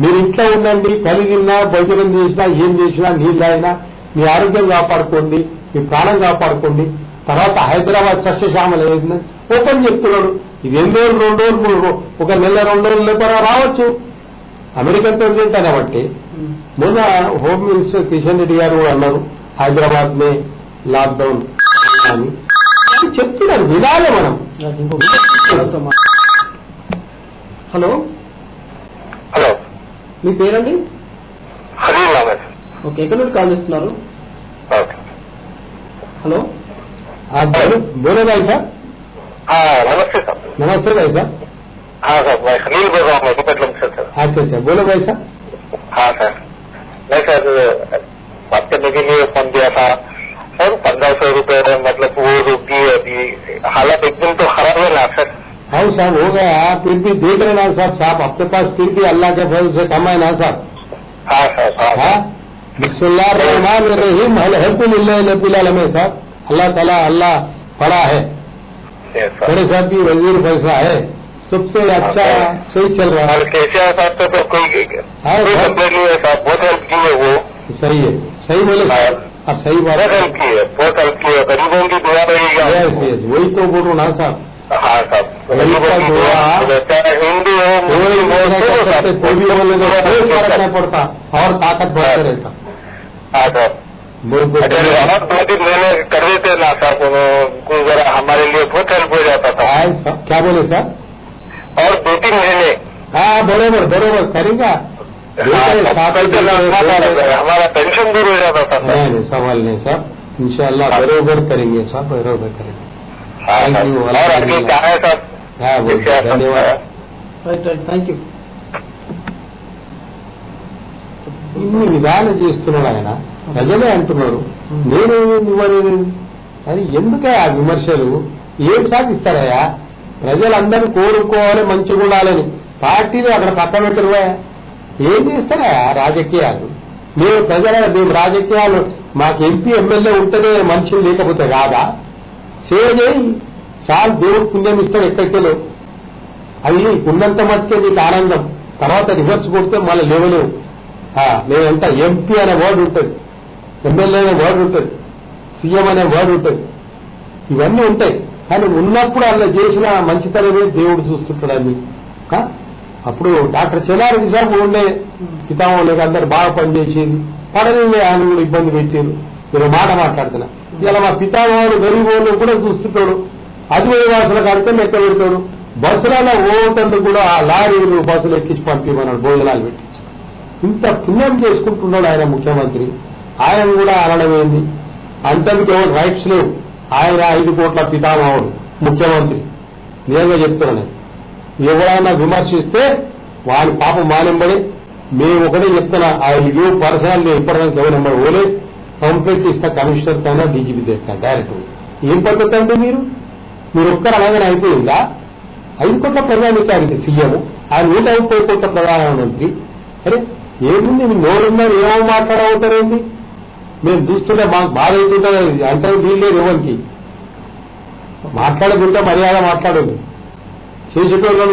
మీరు ఇంట్లో ఉండండి, కలిగినా భోజనం చేసినా ఏం చేసినా నీళ్ళు తాగినా మీ ఆరోగ్యం కాపాడుకోండి, మీ ప్రాణం కాపాడుకోండి. తర్వాత హైదరాబాద్ సస్యశ్యామల ఓపెన్ చెప్తున్నాడు. ఇది 2 రోజులు 2 రోజులు 3 రోజులు ఒక నెల 2 రోజుల లేకపోతే రావచ్చు. అమెరికన్ ప్రెసిడెంట్ అనబట్టి మొన్న హోమ్ మినిస్టర్ కిషన్ రెడ్డి గారు కూడా అన్నారు హైదరాబాద్ మే లాక్డౌన్ అని చెప్తున్నారు. వినాలి మనం. హలో హలో, మీ పేరండి? ఓకే, ఎక్కడి నుండి కాల్ చేస్తున్నారు? హలో, बोले भाई साहब। नमस्ते सर। नमस्ते भाई साहब। हाँ सर, मैं सुनील बोल रहा हूँ मेडिकल से सर। अच्छा, बोलो भाई साहब। हाँ सर, मैं सर बात करने के लिए फोन दिया था सर। 1500 रुपए मतलब वो रुकी अभी हालत एकदम तो खराब है ना सर? हाँ साहब, हो गया, फिर भी देख रहे ना साहब आपके पास फिर भी अल्लाह के फजल से कम है ना साहब? हाँ सर। हाँ, बिस्मिल्लाह रहमान रहीम अल्हम्दुलिल्लाह में साहब। अल्लाह ताला अल्लाह बड़ा है। बड़े साहब की वजीर फैसला है, सबसे अच्छा सही चल रहा है। KCR साहब से तो कोई कंप्लेन नहीं है साहब, बहुत हेल्प की है वो। सही है, सही बोले आप, सही बात है। हेल्प की है, बहुत हेल्प की है, गरीबों की दुआ रहेगी। वही तो बोल रहा ना साहब। हाँ साहब, गरीबों की दुआ, हिंदू हो मुस्लिम हो कोई भी बोले तो कोई फर्क नहीं पड़ता और ताकत बढ़ता रहता। हाँ साहब, और 2-3 महीने कर देते ना साहब, उनको जरा हमारे लिए बहुत हेल्प हो जाता था। क्या बोले साहब? और 2-3 महीने। हाँ बरोबर करेगा, हमारा पेंशन दूर हो जाता था। नहीं सवाल नहीं साहब, इंशाल्लाह बरोबर करेंगे साहब, बरोबर करेंगे। Thank you. और आगे क्या है साहब? हाँ धन्यवाद, థ్యాంక్ యూ. ఇన్ని విధానం చేస్తున్నాడు ఆయన, ప్రజలే అంటున్నారు నేను ఇవ్వలేదు అని. ఎందుకే ఆ విమర్శలు? ఏం సాధిస్తారయ్యా? ప్రజలందరూ కోరుకోవాలి, మంచిగా ఉండాలని. పార్టీలు అక్కడ పక్కన పెట్టరువా? ఏం చేస్తారయ్యా రాజకీయాలు? మేము రాజకీయాలు మాకు ఎంపీ ఎమ్మెల్యే ఉంటేనే మనుషులు లేకపోతే కాదా? సేవ చేయి చాలు, దేవుడు పుణ్యం ఇస్తాడు ఎక్కడికెళ్ళవు. అది ఉన్నంత మట్టుకే నీకు ఆనందం, తర్వాత రివర్స్ కొడితే మళ్ళీ లేవలేవు. మేమంతా ఎంపీ అనే వర్డ్ ఉంటుంది, ఎమ్మెల్యే అనే వర్డ్ ఉంటుంది, సీఎం అనే వర్డ్ ఉంటుంది, ఇవన్నీ ఉంటాయి. కానీ ఉన్నప్పుడు అలా చేసిన మంచితనమే దేవుడు చూస్తుంటాడని. అప్పుడు డాక్టర్ చెన్నారెడ్డి సార్ ఉండే పితామహులు అందరు బాగా పనిచేసేది, పడని ఆయన కూడా ఇబ్బంది పెట్టారు. మీరు మాట మాట్లాడుతున్నా, ఇలా మా పితామహుడు గరీబోళ్ళు కూడా చూస్తుంటాడు. ఆదివాసుల కార్యక్రమం ఎక్కడ పెడతాడు? బస్సులలో ఓటందుకు కూడా ఆ లారీలు బస్సులు ఎక్కించి పంపిమన్నాడు, భోజనాలు పెట్టి. ఇంత పుణ్యం చేసుకుంటున్నాడు ఆయన ముఖ్యమంత్రి. ఆయన కూడా అనడమేంది? అంతకు ఎవరు రైట్స్ లేవు. ఆయన 5 కోట్ల పితామహుడు ముఖ్యమంత్రి. నిజంగా చెప్తున్నాను, ఎవరైనా విమర్శిస్తే వాడి పాపం మానెంబడి. మేము ఒకటే చెప్తున్నా, ఐ గివ్ పర్సనల్ ఇప్పటిదానికి ఎవరు నెంబర్ ఓలే కంప్లైంట్ ఇస్తా కమిషనర్ కైనా డీజీపీ తెస్తా డైరెక్ట్. ఏం పద్ధతి అంటే మీరు ఒక్కరు అలాగనే అయిపోయిందా? 5 కోట్ల ప్రజానికానికి సీఎం, ఆయన 130 కోట్ల ప్రధానమంత్రి. అరే ఏముంది మీ నోరున్నారు, ఏమో మాట్లాడవుతారేంటి? మేము చూస్తుంటే మాకు బాధ అవుతుంటే అంటే వీల్లేదు ఎవరికి. మాట్లాడకుంటే మర్యాద మాట్లాడదు. చేసేటోళ్ళు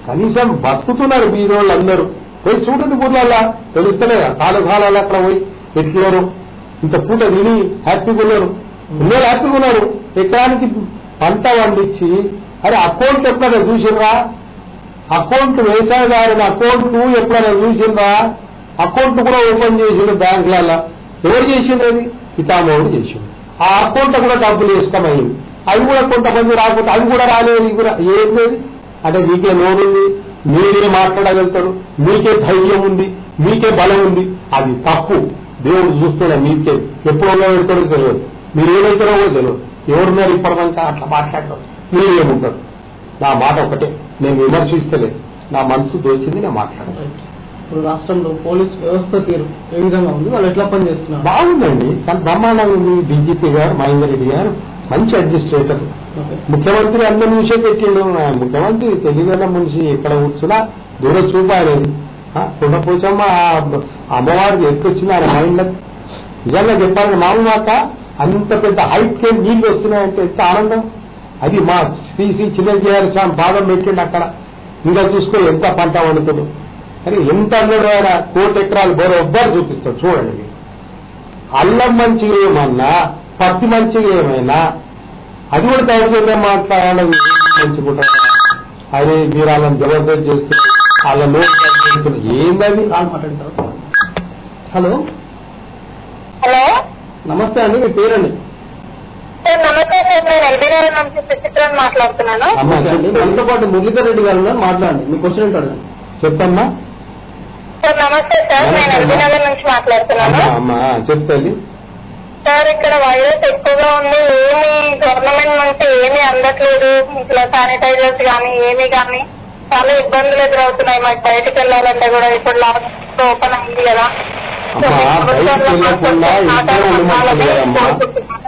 కనీసం బతుకుతున్నారు బీదోళ్ళు అందరూ. పోయి చూడండి ఊర్లల్లా తెలుస్తలేదా? కాలుగాలలో అక్కడ పోయి ఎట్లున్నారు, ఇంత పూట విని హ్యాపీగా ఉన్నారు. ఉన్నోళ్ళు హ్యాపీగా ఉన్నారు. ఎకరానికి పంట పండించి, అరే అకౌంట్ ఎప్పుడైనా చూసినరా? అకౌంట్ వ్యవసాయదారుని అకౌంట్ ఎప్పుడైనా చూసినరా? అకౌంట్ కూడా ఓపెన్ చేసిండు బ్యాంకులలో. ఎవరు చేసిండు? అది పితామహుడు చేసిండు. ఆ అకౌంట్ కూడా డబ్బులు వేసుకోమయ్యింది. అవి కూడా కొంతమంది రాకపోతే అవి కూడా రాలేదు. ఇది కూడా ఏం లేదు అంటే మీకే నోరుంది, మీరే మాట్లాడగలుగుతారు, మీకే ధైర్యం ఉంది, మీకే బలం ఉంది. అది తప్పు. దేవుడు చూస్తున్నా మీకే ఎప్పుడు పెడతాడో తెలియదు, మీరు ఏమవుతారో కూడా తెలియదు. ఎవరున్నారు ఇప్పటిదాకా అట్లా మాట్లాడతారు? మీరేముంటారు? నా మాట ఒకటే, నేను విమర్శిస్తలేదు, నా మనసు దోచింది నేను మాట్లాడాను. ఇప్పుడు రాష్ట్రంలో పోలీస్ వ్యవస్థ తీరు ఏ విధంగా ఉంది? వాళ్ళు ఎట్లా పనిచేస్తున్నారు? బాగుందండి, చాలా బ్రహ్మాండంగా ఉంది. డీజీపీ గారు మహేందర్ రెడ్డి గారు మంచి అడ్మినిస్ట్రేటర్. ముఖ్యమంత్రి అందరి విషయం పెట్టిండు. ముఖ్యమంత్రి తెలియదన్న మనిషి ఎక్కడ కూర్చున్నా దూర చూపు అనేది. కుండపోచమ్మ అమ్మవారికి ఎత్తుకొచ్చింది ఆయన మైండ్. నిజంగా చెప్పాలని మామూలు మాట, అంత పెద్ద హైట్కే నీళ్లు వస్తున్నాయంటే ఎంత ఆనందం. అది మా శ్రీ చిన్నజీఆర్ స్వామి పాదం పెట్టిండు అక్కడ. ఇంకా చూసుకొని ఎంత పంట వండుతుంది. కానీ ఎంత అన్నాడు ఆయన 1 కోటి ఎకరాలు బరోబ్బర్ చూపిస్తాడు. చూడండి, అల్లం మంచిగా ఏమన్నా, పత్తి మంచిగా ఏమైనా అది కూడా దౌర్జన్యంగా మాట్లాడాలని మంచిగా అదే మీరు వాళ్ళని జబర్దస్త్ చేస్తున్నారు, వాళ్ళ నోట్ ఏందని మాట్లాడతారు. హలో హలో, నమస్తే అండి, మీ పేరండి? నమస్తే సార్, నేను ఎల్బీనగర్ నుంచి సుచిత్ర మాట్లాడుతున్నాను. మనతో పాటు మురళీధర్ రెడ్డి గారు ఉన్నారు, మాట్లాడండి. మీ క్వశ్చన్ ఏంటాడు? చెప్పమ్మా. సార్ నమస్తే సార్, నేను ఎల్బీనగర్ నుంచి మాట్లాడుతున్నాను. అమ్మా చెప్తాను సార్. ఇక్కడ వైరస్ ఎక్కువగా ఉంది, ఏమి గవర్నమెంట్ నుంచి ఏమీ అందట్లేదు. ఇట్లా శానిటైజర్స్ కానీ ఏమి కానీ చాలా ఇబ్బందులు ఎదురవుతున్నాయి. మాకు బయటకు వెళ్ళాలంటే కూడా ఇప్పుడు లాస్ట్ ఓపెన్ అయింది కదా.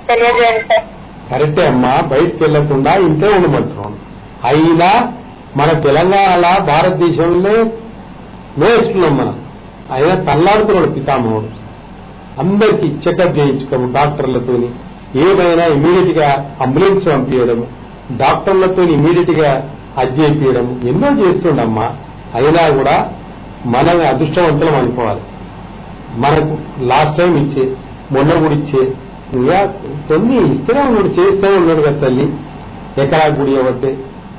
తెలియజేయండి సార్. కరెక్టే అమ్మా, బయటకు వెళ్లకుండా ఇంతే ఉండమంటున్నాం. అయినా మన తెలంగాణ భారతదేశంలో వేస్తున్నాం మనం. అయినా తల్లాడుతున్నాడు పితామహుడు. అందరికీ చెకప్ చేయించుకోము డాక్టర్లతో, ఏమైనా ఇమీడియట్ గా అంబులెన్స్ పంపించడము, డాక్టర్లతో ఇమీడియట్ గా అది చేయించడము, ఎన్నో చేస్తుండమ్మా. అయినా కూడా మనం అదృష్టవంతులం అనుకోవాలి. మనకు లాస్ట్ టైం ఇచ్చే, మొన్న కూడా ఇచ్చే, ఇంకా కొన్ని ఇస్తూనే ఉన్నాడు, చేస్తూనే ఉన్నాడు కదా తల్లి. ఎకరా గుడి అవ్వద్దే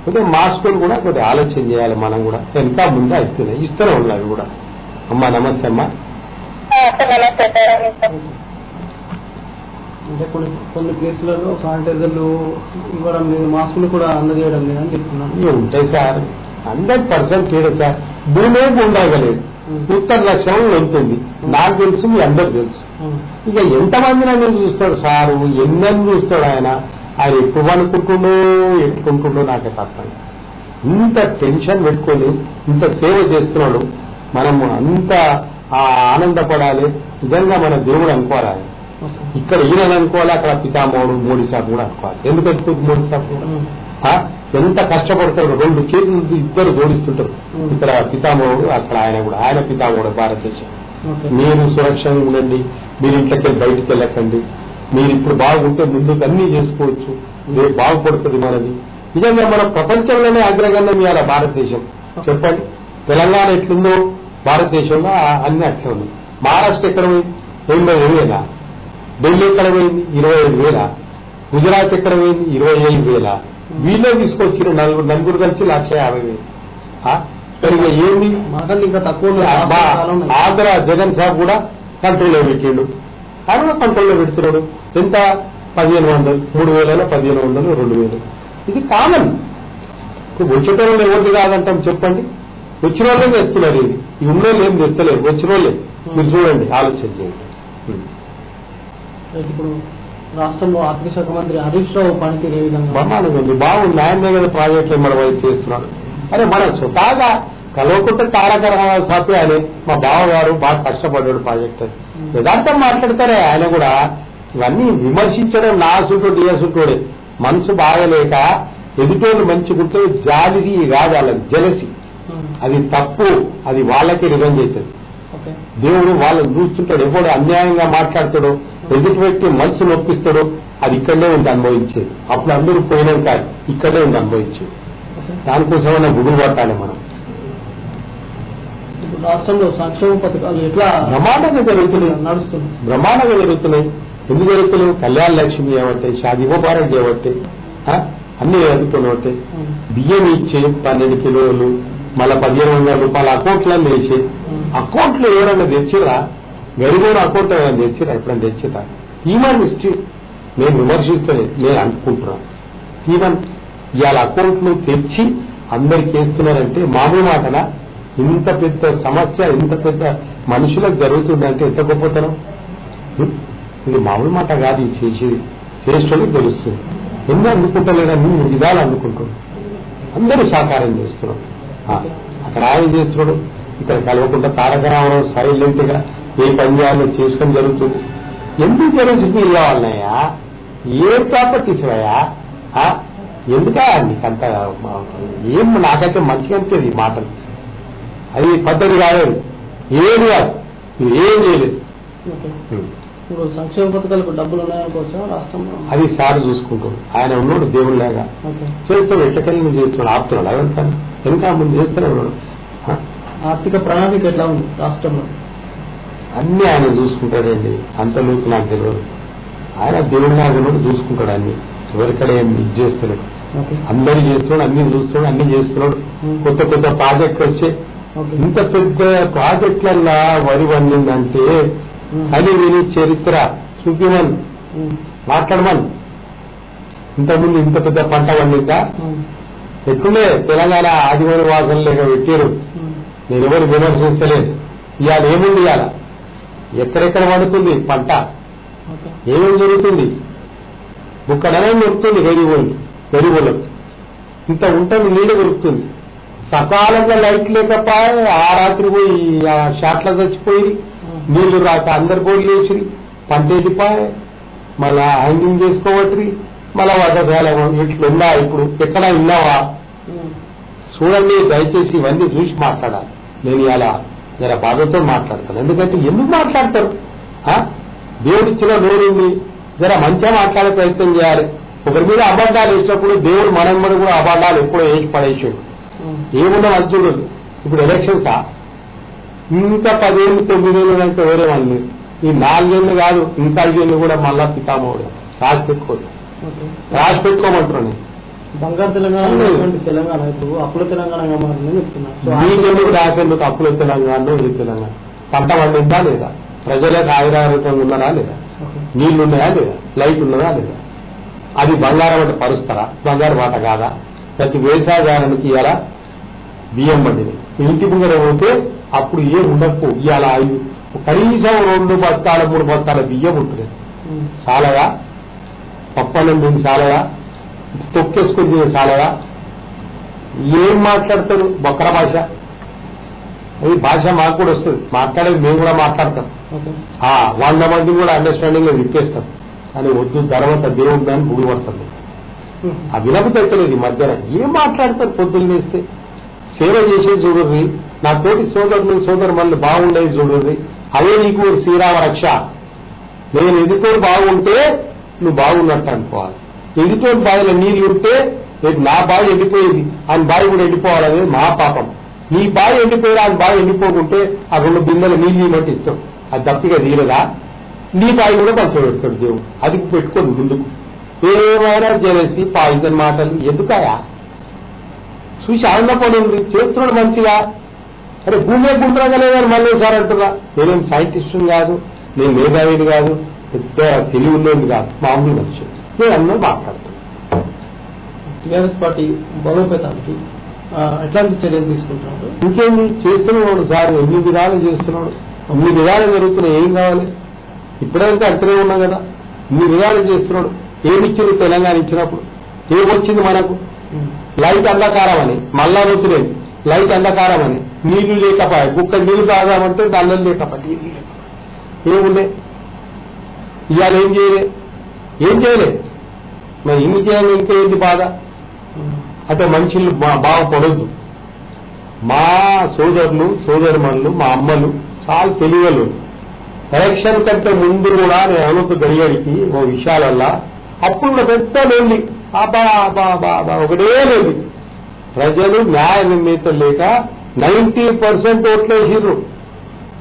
కొద్దిగా మాస్కులు కూడా కొద్దిగా ఆలోచన చేయాలి. మనం కూడా ఇంకా ముందే ఇస్తూనే ఉన్నాయి కూడా. అమ్మా నమస్తే అమ్మా. అంటే కొన్ని ప్లేసులలో శానిటైజర్లు ఇవ్వడం లేదు, మాస్కులు కూడా అందజేయడం లేదని చెప్తున్నాను. ఉంటాయి సార్, 100% లేదు సార్. భూమే ఉండగలేదు, ఉత్తర లక్షణం వెళ్తుంది. నాకు తెలుసు, మీ అందరు తెలుసు. ఇక ఎంతమంది నన్ను చూస్తాడు సారు, ఎన్నని చూస్తాడు ఆయన ఎప్పుడు అనుకుంటుండో ఎట్టుకుంటుండో నాకే తప్ప. ఇంత టెన్షన్ పెట్టుకొని ఇంత సేవ చేస్తున్నాడు. మనము అంత ఆనందపడాలి. నిజంగా మన దేవుడు అనుకోవాలి. ఇక్కడ ఈయన అనుకోవాలి, అక్కడ పితామహుడు మోడీ సాబ్ కూడా అనుకోవాలి. ఎందుకు అనుకుంటుంది మోడీ సాబ్ కూడా? ఎంత కష్టపడతాడు, 2 చేతులు ఇద్దరు జోడిస్తుంటారు. ఇక్కడ పితామహుడు, అక్కడ ఆయన కూడా. ఆయన పితామహుడు భారతదేశం. మీరు సురక్షంగా ఉండండి, మీరు ఇంట్లోకి బయటికి వెళ్ళకండి, మీరు ఇప్పుడు బాగుంటే ముందుకు అన్ని చేసుకోవచ్చు, రేపు బాగుపడుతుంది మనది. నిజంగా మన ప్రపంచంలోనే అగ్రగణ్యం ఇవాళ భారతదేశం. చెప్పండి, తెలంగాణ ఎట్లుందో భారతదేశంలో అన్ని అట్లే ఉన్నాయి. మహారాష్ట్ర ఎక్కడ పోయింది? 85,000. ఢిల్లీ ఎక్కడ పోయింది? 25,000. గుజరాత్ ఎక్కడ పోయింది? 25,000. వీళ్ళే తీసుకొచ్చారు నలుగురు కలిసి 150,000. సరిగా ఏంది ఇంకా తక్కువ. ఆంధ్ర జగన్ సాబ్ కూడా కంట్రోల్లో పెట్టిండు, ఆయన కూడా కంట్రోల్లో పెడుతున్నాడు. ఎంత? 1,500, 3,000, 1,500, 2,000. ఇది కామన్. వచ్చేటోళ్ళు ఎవరిది కాదంటాం చెప్పండి? వచ్చిన వాళ్ళే తెస్తున్నారు. ఇది ఉన్నోళ్ళు ఏం తెస్తలేరు, వచ్చిన వాళ్ళే. మీరు చూడండి, ఆలోచన చేయండి. ఇప్పుడు రాష్ట్రంలో ఆర్థిక శాఖ మంత్రి హరీష్ రావు పనితీరు ఏ విధంగా? బ్రహ్మాండంగా ఉంది, బాగుంది. ఆయన కదా ప్రాజెక్టులు మన వైపు చేస్తున్నాడు. అరే మన స్వతహాగా కలవకుంటే తారక రామారావు సాపి ఆయన మా బావగారు బాగా కష్టపడ్డాడు ప్రాజెక్ట్. యథార్థం మాట్లాడతారే ఆయన కూడా. ఇవన్నీ విమర్శించడం నా సుట్టుడు ఏ సుట్టుడే. మనసు బాగలేక ఎదుటోళ్ళు మంచిగుంటే జాలిది కాదు, వాళ్ళకి జలసి. అది తప్పు, అది వాళ్ళకే రివెంజ్ అవుతుంది. దేవుడు వాళ్ళని చూస్తుంటాడు. ఎప్పుడు అన్యాయంగా మాట్లాడతాడో, ఎదుటి వ్యక్తి మనసు నొప్పిస్తాడో, అది ఇక్కడనే ఉంది అనుభవించేది. అప్పుడు అందరూ పోయినాక ఇక్కడే ఉంది అనుభవించేది. దానికోసమైనా గుడులు పట్టాలి మనం. రాష్ట్రంలో సంక్షేమ పథకాలు ఎట్లా బ్రహ్మాండంగా జరుగుతున్నాయి, నడుస్తున్నాయి, బ్రహ్మాండంగా జరుగుతున్నాయి. ఎందుకు జరుగుతున్నాయి? కళ్యాణ లక్ష్మి ఏమంటే, షాదీ ముబారక్ ఏమంటే, అన్ని జరుగుతున్నాయి. బియ్యం ఇచ్చే 12 కిలోలు, మళ్ళా 1,500 రూపాయల అకౌంట్లను వేసి, అకౌంట్లు ఎవరైనా తెచ్చిరా? గరిబోడు అకౌంట్ ఎవరైనా తెచ్చిరా? ఎప్పుడైనా తెచ్చిరా? హ్యూమన్ హిస్టరీ నేను విమర్శిస్తలేదు, నేను అనుకుంటున్నాను. ఈవెన్ ఇవాళ అకౌంట్లు తెచ్చి అందరికి వేస్తున్నారంటే మామూలు మాటనా? ఇంత పెద్ద సమస్య, ఇంత పెద్ద మనుషులకు జరుగుతుందంటే ఎంత గొప్పతనం. ఇది మామూలు మాట కాదు. ఇది చేసేది చేసేటోళ్ళకి తెలుస్తుంది. ఎన్నో అందుకుంటలేదని 3 విధాలు అందుకుంటున్నాడు. అందరూ సాకారం చేస్తున్నాడు. అక్కడ ఆయన చేస్తున్నాడు, ఇక్కడ కలవకుండా తారక రామారావు సైలెంట్ గా ఏ పని చేయాలో చేసుకొని జరుగుతుంది. ఎందుకు జరుగుతుంది ఇలా వాళ్ళనయ్యా? ఏ ప్రాపర్టీస్ అయ్యా? ఎందుకా నీకంత ఏం? నాకైతే మంచిగా అనిపించేది ఈ మాటలు. అది పద్ధతి కాదు, ఏది కాదు, ఏం చేయలేదు. ఇప్పుడు సంక్షేమ పథకాలకు డబ్బులు ఉన్నాయనుకోవచ్చా రాష్ట్రంలో? అది సార్ చూసుకుంటాడు. ఆయన ఉన్నాడు దేవుళ్ళగా చేస్తాడు. ఎట్టకెళ్ళి నువ్వు చేస్తున్నాడు, ఆపుతున్నాడు. అదంతా ఇంకా ముందు చేస్తూనే ఉన్నాడు. ఆర్థిక ప్రణాళిక ఎట్లా ఉంది రాష్ట్రంలో? అన్ని ఆయన చూసుకుంటాడండి, అంత లోతు నాకు తెలియదు. ఆయన దేవుడి నాగున్నాడు, చూసుకుంటాడు అన్ని. ఎవరికడ ఏం ఇది చేస్తున్నాడు, అందరూ చేస్తున్నాడు, అన్ని చూస్తున్నాడు, అన్ని చేస్తున్నాడు. కొత్త కొత్త ప్రాజెక్టులు వచ్చాయి. ఇంత పెద్ద ప్రాజెక్టులల్లా వరి వండిందంటే అది విని చరిత్ర చూపిమని మాట్లాడమని. ఇంతకుముందు ఇంత పెద్ద పంట వండిందా? ఎట్లుండే తెలంగాణ ఆదివారి వాసన లేక పెట్టారు. నేను ఎవరు విమర్శించలేదు. ఇవాళ ఏముంది? ఇవాళ ఎక్కడెక్కడ వండుతుంది పంట, ఏమేమి జరుగుతుంది? బుక్కడనే దొరుకుతుంది గరీబులకు. ఇంత ఉంటుంది, నీళ్ళు దొరుకుతుంది. సకాలంగా లైట్ లేకపోయి ఆ రాత్రి పోయి ఆ షాట్ల చచ్చిపోయి నీళ్లు రాక అందరి బోర్లు వేసి పంట వెళ్ళిపోయి మళ్ళా హ్యాంగింగ్ చేసుకోవట్రి. మళ్ళా వదవేళ ఇట్లుందా? ఇప్పుడు ఎక్కడ విన్నావా? చూడండి, దయచేసి ఇవన్నీ చూసి మాట్లాడాలి. నేను ఇలా జర బాధతో మాట్లాడతాను. ఎందుకంటే ఎందుకు మాట్లాడతారు? దేవుడిచ్చిన నోరుంది, జర మంచిగా మాట్లాడే ప్రయత్నం చేయాలి. ఒకరి మీద అబద్ధాలు వేసినప్పుడు దేవుడు మనమ్మడి కూడా అబద్ధాలు ఎప్పుడో వేసి పడేసాడు. ఏమున్నా మంచుడు. ఇప్పుడు ఎలక్షన్సా? ఇంకా 10 ఏళ్ళు 9 ఏళ్ళు అంటే వేరే వాళ్ళు. ఈ 4 ఏళ్ళు కాదు, ఇంకా 5 ఏళ్ళు కూడా మళ్ళా పితామోడు రాసి పెట్టుకోదు. రాసి పెట్టుకోమంటున్నాను. బంగారు తెలంగాణ ఇప్పుడు అప్పుల తెలంగాణగా మారిందని చెప్తున్నారు. మీకెందుకు రాసేందుకు అప్పుల తెలంగాణ ఇది తెలంగాణ? పంట వండిందా లేదా? ప్రజలకు ఆయురారోగ్యంగా ఉన్నారా లేదా? నీళ్లున్నాయా లేదా? లైట్ ఉన్నదా లేదా? అది బంగారం అంటే పరుస్తారా? బంగారు మాట కాదా? ప్రతి వ్యవసాయదారానికి ఇలా బియ్యం పండినవి. ఇంటి ముందర పోతే అప్పుడు ఏం ఉండకపో. ఇవాళ కనీసం 2 బస్తాల 3 బస్తాల బియ్యం ఉంటుంది. చాలగా? పప్పన్నం దీన్ని చాలగా? తొక్కేసుకుని దీన్ని చాలగా? ఏం మాట్లాడతారు? బొక్కర భాష. అది భాష మాకు కూడా వస్తుంది, మాట్లాడేది మేము కూడా మాట్లాడతాం. 100 మంది కూడా అండర్స్టాండింగ్ లో విప్పేస్తాం. కానీ వద్దు ధర్మంత దేవుడు దాన్ని భూమి పడుతుంది. ఆ వినపు తెక్కలేదు. ఈ మధ్యన ఏం మాట్లాడతారు? పొద్దున్న వేస్తే సేవ చేసేది చూడుర్రి, నా తోటి సోదరులు బాగుండేది చూడుర్రి, అదే నీకు శ్రీరామ రక్ష. నేను ఎదుటోడు బాగుంటే నువ్వు బాగున్నట్టు అనుకోవాలి. ఎదుటోడి బావిలో నీళ్ళు ఉంటే నా బావి ఎండిపోయేది, ఆయన బావి కూడా ఎండిపోవాలనేది మా పాపం. నీ బావి ఎండిపోయినా ఆయన బావి ఎండిపోకుంటే ఆ 2 బిందెల నీళ్ళు ఇవ్వమంటే ఇస్తాం. అది తప్పిగా తీరదా? నీ బావి కూడా పంచ పెడతాడు దేవుడు. అది పెట్టుకోదు ముందుకు. ఏమైనా జలసి పాయిజన్ మాటలు ఎందుకాయా? చూసి ఆనందపడి చేస్తున్నాడు మంచిగా. అరే భూమి గుండ్రంగా లేదని మళ్ళీ సార్ అంటున్నా. నేనేం సైంటిస్టుని కాదు, నేను మేధావిని కాదు, పెద్ద తెలివి ఉన్నది కాదు, మామూలు మనిషి. నేను అందరూ మాట్లాడుతున్నాను. టీఆర్ఎస్ పార్టీ బలోపేతానికి ఎట్లాంటి చర్యలు తీసుకుంటున్నాడు? ఇంకేంది చేస్తున్నాడు సార్, ఎన్ని విధాలు చేస్తున్నాడు, అన్ని విధాలు జరుగుతున్నాయి. ఏం కావాలి? ఇప్పుడైతే అంటనే ఉన్నాం కదా, ఇన్ని విధాలు చేస్తున్నాడు. ఏమిచ్చింది తెలంగాణ ఇచ్చినప్పుడు? ఏమొచ్చింది మనకు? లైట్ అంధకారం అని మళ్ళా వచ్చినాయి. లైట్ అంధకారం అని నీళ్లు లేకపోయా, కుక్క నీళ్లు తాగామంటే దానిలో లేకపోయా, నీళ్లు లేకపోయా ఏముండే? ఇవాళ ఏం చేయలే. మరి ఇన్ని చేయాలి, ఇంకా ఏంటి బాధ? అంటే మనుషులు బాగుపడొద్దు. మా సోదరులు సోదరిమణులు మా అమ్మలు చాలా తెలియలు. ఎలక్షన్ కంటే ముందు కూడా నేను అనుకు గడియడికి ఓ విషయాలల్లా అప్పుడు పెద్ద లేని ఒకటే లేదు. ప్రజలు న్యాయ నిర్ణీత లేక 90% ఓట్లు వేసిర్రు.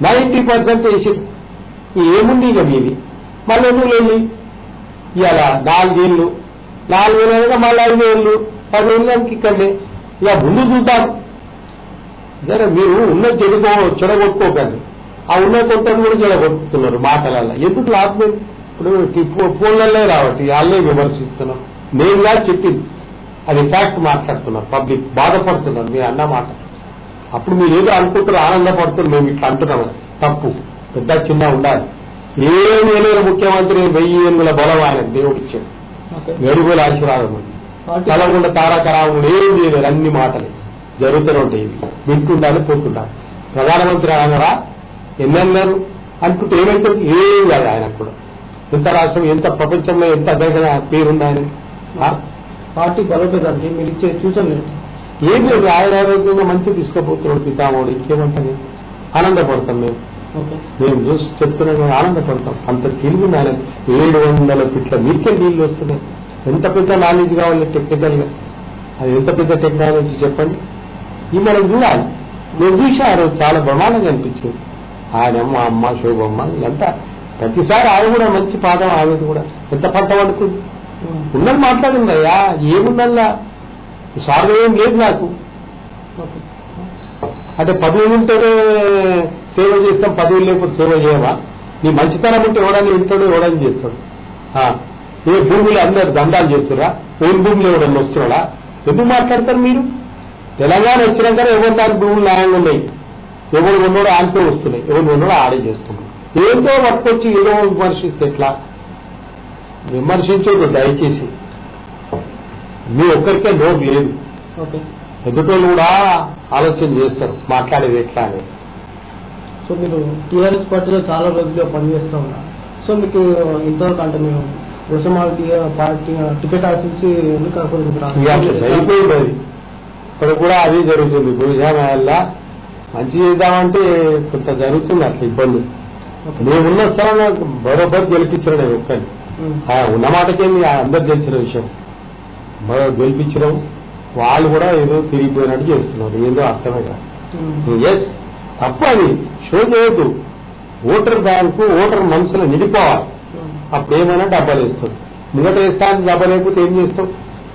90% వేసిర్రు. ఏముంది ఇక మీది? మళ్ళీ ఎందుకు లేని ఇవాళ 4 ఏళ్ళు 4 ఏళ్ళగా మళ్ళీ 5 ఏళ్ళు 10 ఏళ్ళకి ఇక్కడనే ఇక ముందు చూద్దాం. సరే మీరు ఉన్న చెడగొట్టుకోకండి. ఆ ఉన్న కొట్టని కూడా చెడగొట్టుతున్నారు మాటలల్లో. ఎందుకు లాభం? ఇప్పుడు ఫోన్లల్లో రావట్టి వాళ్ళే విమర్శిస్తున్నారు. నేనుగా చెప్పింది అది ఫ్యాక్ట్ మాట్లాడుతున్నారు. పబ్లిక్ బాధపడుతున్నారు మీరు అన్న మాట. అప్పుడు మీరు ఏదో అనుకుంటారు, ఆనందపడుతున్నారు. మేము ఇట్లా అంటున్నాం. తప్పు. పెద్ద చిన్న ఉండాలి. ఏమి లేని ముఖ్యమంత్రి 1000 ఏళ్ళ బలం ఆయన దేవుడిచ్చాడు. గడుగుల ఆశీర్వాదం తలకుండా తారకరాముడు ఏం చేయలేదు. అన్ని మాటలే జరుగుతూనే ఉంటాయి. వింటుండాలి, పోతుండాలి. ప్రధానమంత్రి అనరా ఎన్నన్నారు అనుకుంటే ఏమైతుంది? ఏం కాదు. ఆయనకు కూడా ఎంత రాష్ట్రం, ఎంత ప్రపంచంలో ఎంత దగ్గర పేరుంది ఆయన. పార్టీ బలోపేతానికి మీరు ఇచ్చే సూచనలు ఏం లేదు. ఆయన ఆరోగ్యంగా మంచి తీసుకుపోతున్నాడు పితామోడు. ఇంకేమంటారు? ఆనందపడతాం మేము చూసి చెప్తున్నాం, ఆనందపడతాం. అంత తెలివి ఆయన 700 ఫీట్ల మీకే నీళ్లు వస్తున్నాయి. ఎంత పెద్ద నాలెడ్జ్ కావాలి టెక్నికల్ గా? అది ఎంత పెద్ద టెక్నాలజీ చెప్పండి. ఇది మనం చూడాలి. నేను చూశారు చాలా బ్రహ్మాండంగా అనిపించింది. ఆయన మా అమ్మ శోభమ్మ ఇదంతా ప్రతిసారి ఆమె కూడా మంచి పాఠం, ఆమె కూడా ఎంత పంట పడుతుంది ఉన్నది మాట్లాడిందయ్యా. ఏముందల్లా స్వార్థం ఏం లేదు నాకు. అంటే పదవులు ఉంటేనే సేవ చేస్తాం, పదవులు లేకపోతే సేవ చేయవా? నీ మంచితనం ఉంటే ఎవడని ఇంటాడు, ఎవడని చేస్తాడు. ఏ భూములు అందరు దందాలు చేస్తారా? ఓన్ భూములు ఎవడన్నా వస్తున్నాడా? ఎందుకు మాట్లాడతారు మీరు? తెలంగాణ వచ్చినాక ఎవరు దాని భూములు న్యాయంగా ఉన్నాయి, ఎవరు ఉన్నాడో ఆంతో వస్తున్నాయి, ఎవరు ఉన్నాడో ఆడే చేస్తున్నాడు. ఏంటో పట్టుకొచ్చి ఏదో విమర్శిస్తే ఎట్లా? విమర్శించదు దయచేసి. మీ ఒక్కరికే నోరు లేదు, ఎదుటోళ్ళు కూడా ఆలోచన చేస్తారు మాట్లాడేది ఎట్లా అని. సో మీరు టీఆర్ఎస్ పార్టీలో చాలా రోజులుగా పనిచేస్తూ ఉన్నారు. సో మీకు ఇంతవరకు అంటే మేము ఉసమాల పార్టీ టికెట్ ఆశించి ఎందుకు సరిపోయింది. అది ఇక్కడ కూడా అది జరుగుతుంది. భూజాన వల్ల మంచి చేద్దామంటే కొంత జరుగుతుంది అట్లా ఇబ్బంది. మేమున్న స్థలంలో బరోబర్ గెలిపించడం ఒక్కని ఉన్నమాటకేమి అందరు తెలిసిన విషయం. గెలిపించడం వాళ్ళు కూడా ఏదో తిరిగిపోయినట్టు చేస్తున్నారు, ఏదో అర్థమే కాదు. ఎస్ తప్ప అది షో చేయొద్దు. ఓటర్ బ్యాంకు ఓటర్ మనసులో నిండిపోవాలి. అప్పుడు ఏమైనా డబ్బాలు వేస్తాం. ముంగట వేస్తానికి డబ్బా లేకపోతే ఏం చేస్తాం?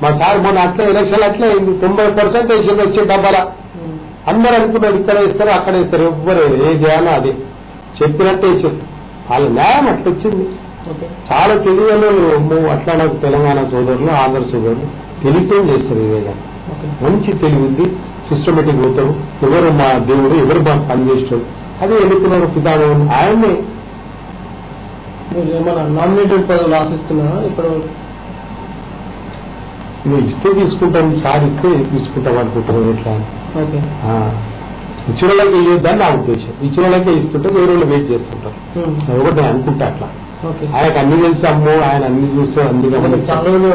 మా సార్ మొన్న అట్లా ఎలక్షన్ అట్లా 90% వచ్చే డబ్బాల అందరూ అనుకున్నారు ఇక్కడ వేస్తారు అక్కడ వేస్తారు. ఎవ్వరు ఏ చేయాలో అదే చెప్పినట్టే చెప్పు. వాళ్ళ న్యాయం అట్లా వచ్చింది. చాలా తెలివిలో అట్లా నాకు తెలంగాణ సోదరులు ఆంధ్ర సోదరులు తెలివితో చేస్తారు. ఇదేగా మంచి తెలివి ఉంది, సిస్టమేటిక్ పోతాడు. ఎవరు మా దేవుడు, ఎవరు మా పనిచేస్తాడు, అదే ఎన్నుకున్నారు పితామహం ఆయన్నే. ఏమన్నా నామినేటెడ్ పదవులు ఆశిస్తున్నారా? ఇప్పుడు నువ్వు ఇస్తే తీసుకుంటాం, సార్ ఇస్తే తీసుకుంటాం అనుకుంటున్నావు. ఎట్లా ఇచ్చిన వాళ్ళకి ఇవ్వద్దని నా ఉద్దేశం. ఇచ్చిన వాళ్ళకే ఇస్తుంటే వేరే వాళ్ళు వెయిట్ చేస్తుంటారు. ఒకటి నేను అనుకుంటా అట్లా. ఆయనకు అన్ని తెలిసి అమ్మో ఆయన అన్ని చూస్తే అన్ని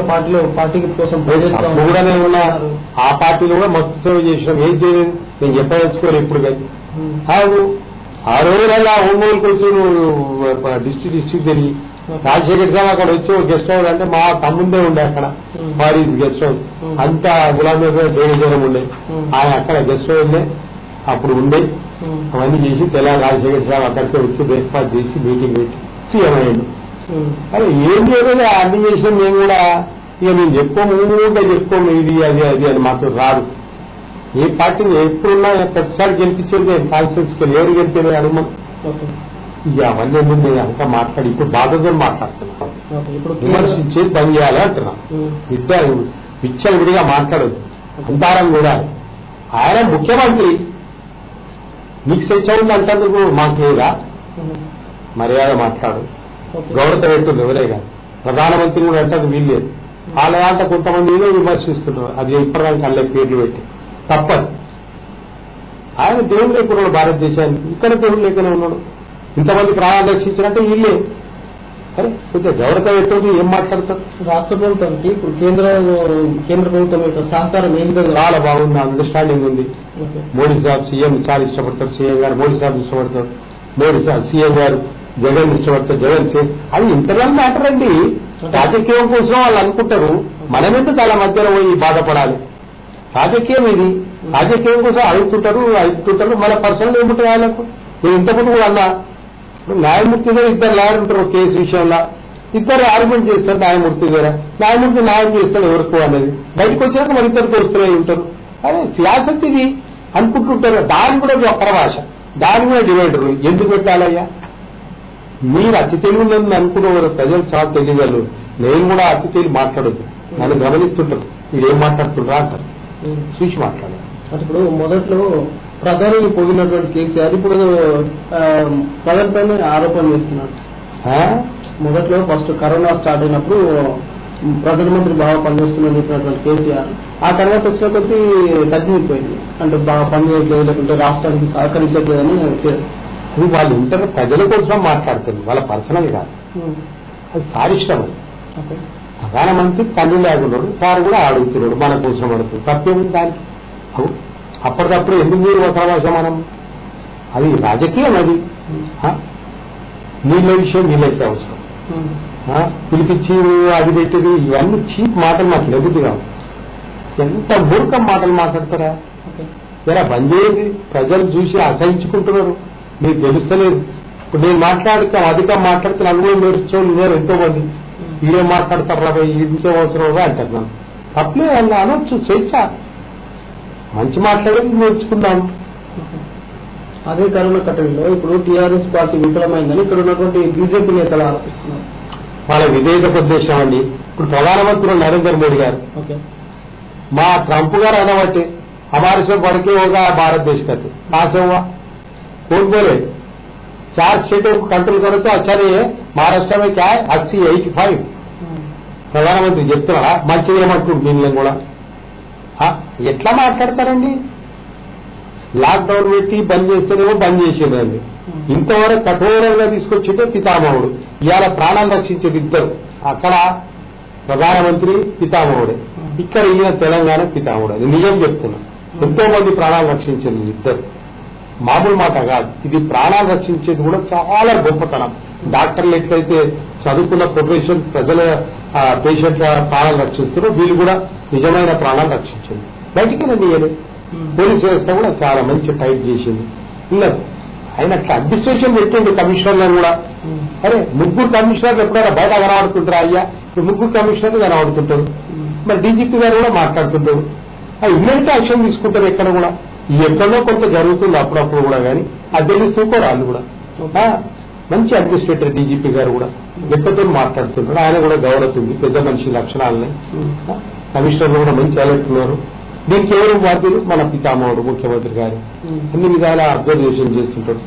పార్టీ కోసం కూడా నేను ఉన్నా. ఆ పార్టీలో కూడా మస్తు సేవ చేసినాం. ఏం చేయలేదు నేను చెప్పదలుచుకోలేదు ఇప్పుడు. కాదు 6 రోజులలో ఒంగోలుకి వచ్చి నువ్వు డిస్ట్రిక్ట్ తిరిగి రాజశేఖర్ సార్ అక్కడ వచ్చి గెస్ట్ హౌస్ అంటే మా తమ్ముందే ఉండే అక్కడ పారీస్ గెస్ట్ హౌస్ అంతా గులాబీ దేవజనం ఉండే. ఆయన అక్కడ గెస్ట్ హౌస్ అప్పుడు ఉండే అవన్నీ చేసి రాజశేఖర్ సార్ అక్కడికి వచ్చి బ్రేక్ఫాస్ట్ చేసి మీటింగ్ పెట్టి సీఎం అయ్యాడు. అదే ఏం చేయలేదు అన్ని చేసినాం మేము కూడా. ఇక మేము చెప్పుకోము ఇది అది అది అని మాకు రాదు. ఏ పార్టీని ఎప్పుడున్నా ప్రతిసారి గెలిపించేది కాన్స్టిట్యూన్సీకి ఎవరు గెలిపేది అడుగు. ఇక అవన్నీ ముందు అంతా మాట్లాడి ఇప్పుడు బాధతో మాట్లాడుతున్నాం. విమర్శించేది పని చేయాలి అంటున్నాం. విచ్చలవిడిగా మాట్లాడద్దు. అంతారం కూడా ఆయన ముఖ్యమంత్రి నీకు స్వేచ్ఛ ఉంది అంటేందుకు మాకు లేదా? మర్యాద మాట్లాడు. గౌరవ వ్యక్తులు ఎవరే కాదు. ప్రధానమంత్రి కూడా అంటే వీల్లేదు. వాళ్ళ దాంట్లో కొంతమంది ఏదో విమర్శిస్తున్నారు. అది ఇప్పటిదానికి అల్లే పేర్లు పెట్టి తప్పదు. ఆయన దేవుడు లేకున్నాడు భారతదేశానికి. ఇక్కడ దేవుడు లేకనే ఉన్నాడు. ఇంతమంది ప్రాణాలు రక్షించినట్టే వీళ్ళే. అరే కొంచెం గౌరవ వ్యక్తులు ఏం మాట్లాడతారు? రాష్ట్ర ప్రభుత్వానికి ఇప్పుడు కేంద్ర ప్రభుత్వం యొక్క సహకారం ఏం చాలా బాగుంది, అండర్స్టాండింగ్ ఉంది. మోడీ సాబ్ సీఎం చాలా ఇష్టపడతారు. సీఎం గారు మోడీ సాబ్ ఇష్టపడతారు. మోడీ సాబ్ సీఎం గారు జగన్ ఇష్టపడతారు. జగన్ సీఎం అది ఇంటర్నల్ మ్యాటర్ అండి. రాజకీయం కోసం వాళ్ళు అనుకుంటారు. మనమెందుకు చాలా మధ్యలో పోయి బాధపడాలి? రాజకీయం ఇది. రాజకీయం కోసం అడుగుతుంటారు. మన పర్సనల్ ఏముంటుంది వాళ్ళకు? నేను ఇంతకుముందు కూడా అన్నా, న్యాయమూర్తి దగ్గర 2 లాయర్లు ఉంటారు కేసు విషయంలో. 2 ఆర్గ్యుమెంట్ చేస్తారు న్యాయమూర్తి దగ్గర. న్యాయమూర్తి న్యాయం చేస్తాడు ఎవరికి అనేది. బయటకు వచ్చినాక మన 2 దోస్తులే ఉంటారు. అదే సియాసత్ ఇది అనుకుంటుంటారు. దాని కూడా ఒక భాష, దాని కూడా డివైడర్. ఎందుకు పెట్టాలయ్యా? మీరు అతి తెలివిందని అనుకునేవారు ప్రజలు చాలా తెలియగలరు. నేను కూడా అతి తెలివి మాట్లాడద్దు. నన్ను గమనిస్తుంటారు. మీరు ఏం మాట్లాడుతుంటారా అంటారు. చూసి మాట్లాడారు. ఇప్పుడు మొదట్లో ప్రధాని పోగినటువంటి కేసీఆర్ ఇప్పుడు ప్రజలపైన ఆరోపణ చేస్తున్నారు. మొదట్లో ఫస్ట్ కరోనా స్టార్ట్ అయినప్పుడు ప్రధానమంత్రి బాగా పనిచేస్తుందని చెప్పినటువంటి కేసీఆర్ ఆ తర్వాత వచ్చిన కొద్దీ తగ్గిపోయింది. అంటే బాగా పనిచేయట్లేదు, లేకుంటే రాష్ట్రానికి సహకరించట్లేదని వాళ్ళు ఇంటర్ ప్రజల కోసం మాట్లాడుతుంది. వాళ్ళ పర్సనల్ కాదు. అది సార్ ఇష్టం. అది ప్రధానమంత్రి తండ్రి లేకున్నాడు, సార్ కూడా అడుగుతున్నాడు మన కోసం అడుగుతుంది. తప్పేముంది దానికి? అప్పటికప్పుడు ఎందుకు మీరు ఒక అవకాశం మనం? అది రాజకీయం. అది నీళ్ళ విషయం నీళ్ళైతే అవసరం. పిలిపించి అది పెట్టింది ఇవన్నీ చీప్ మాటలు నాకు లభిద్ది కావు. ఎంత మూర్ఖం మాటలు మాట్లాడతారా? ఇలా బంద్ చేయండి. ప్రజలు చూసి అసహించుకుంటున్నారు, మీకు తెలుస్తలేదు. ఇప్పుడు నేను అధికం మాట్లాడితే అనుభవం నేర్చుకోవాలి ఎంతో మంది. మీరేం మాట్లాడతారా ఇంకే అవసరం అంటారు. నన్ను తప్పలే వాళ్ళు అనొచ్చు, స్వేచ్ఛ. మంచి మాట్లాడేది నేర్చుకున్నాను. అదే కరోనా కట్టడిలో ఇప్పుడు టీఆర్ఎస్ పార్టీ విఫలమైందని ఇక్కడ ఉన్నటువంటి బీజేపీ నేతలు ఆరోపిస్తున్నారు. వాళ్ళ విధేయత ఉద్దేశం అండి. ఇప్పుడు ప్రధానమంత్రి నరేంద్ర మోడీ గారు మా ट्रंप गार अनवटे हमारे से बढ़ के होगा भारत देश का, कहां से हुआ? कौन बोले? 4 स्टेटों को कंट्रोल करो तो अच्छा नहीं है. महाराष्ट्र में क्या है 80-85 ప్రధానమంత్రి చెప్తున్నారా? మంచిగా ఏమంటుంది దీనిలో కూడా ఎట్లా మాట్లాడతారండి? లాక్డౌన్ పెట్టి బంద్ చేస్తేనేమో బంద్ చేసేదండి. ఇంతవరకు కఠోరంగా తీసుకొచ్చింటే పితామహుడు. ఇవాళ ప్రాణాలు రక్షించేది ఇద్దరు. అక్కడ ప్రధానమంత్రి పితామహుడే, ఇక్కడ ఈయన తెలంగాణ పితామహుడు. అది నిజం చెప్తున్నా. ఎంతో మంది ప్రాణాలు రక్షించింది ఇద్దరు. మామూలు మాట కాదు. ఇది ప్రాణాలు రక్షించేది కూడా చాలా గొప్పతనం. డాక్టర్లు ఎట్లయితే చదువుకున్న ప్రొఫెషన్ ప్రజల పేషెంట్ల ప్రాణాలు రక్షిస్తున్నారో వీళ్ళు కూడా నిజమైన ప్రాణాలు రక్షించింది. బయటికి రండి. పోలీస్ వ్యవస్థ కూడా చాలా మంచి టైట్ చేసింది. ఇలా ఆయన అట్లా అడ్మినిస్ట్రేషన్ పెట్టిండు కమిషనర్లను కూడా. అరే 3 కమిషనర్లు ఎప్పుడైనా బయట కనబడుతుంటారా? అయ్యా 3 కమిషనర్లు కనబడుతుంటారు. మరి డీజీపీ గారు కూడా మాట్లాడుతుంటారు. ఇమ్మీడియట్ యాక్షన్ తీసుకుంటారు. ఎక్కడ కూడా ఎక్కడో కొంత జరుగుతుంది అప్పుడప్పుడు కూడా, కానీ అది తెలుస్తూకోరు వాళ్ళు కూడా. మంచి అడ్మినిస్ట్రేటర్ డీజీపీ గారు కూడా ఎక్కడితో మాట్లాడుతుంటారు. ఆయన కూడా గౌరవం ఉంది, పెద్ద మనిషి లక్షణాలని. కమిషనర్లు కూడా మంచి అలర్ట్ ఉన్నారు. దీనికి ఎవరు బాధ్యులు? మన పితామహుడు ముఖ్యమంత్రి గారు అన్ని విధాలా అబ్జర్వేషన్ చేస్తుంటాడు.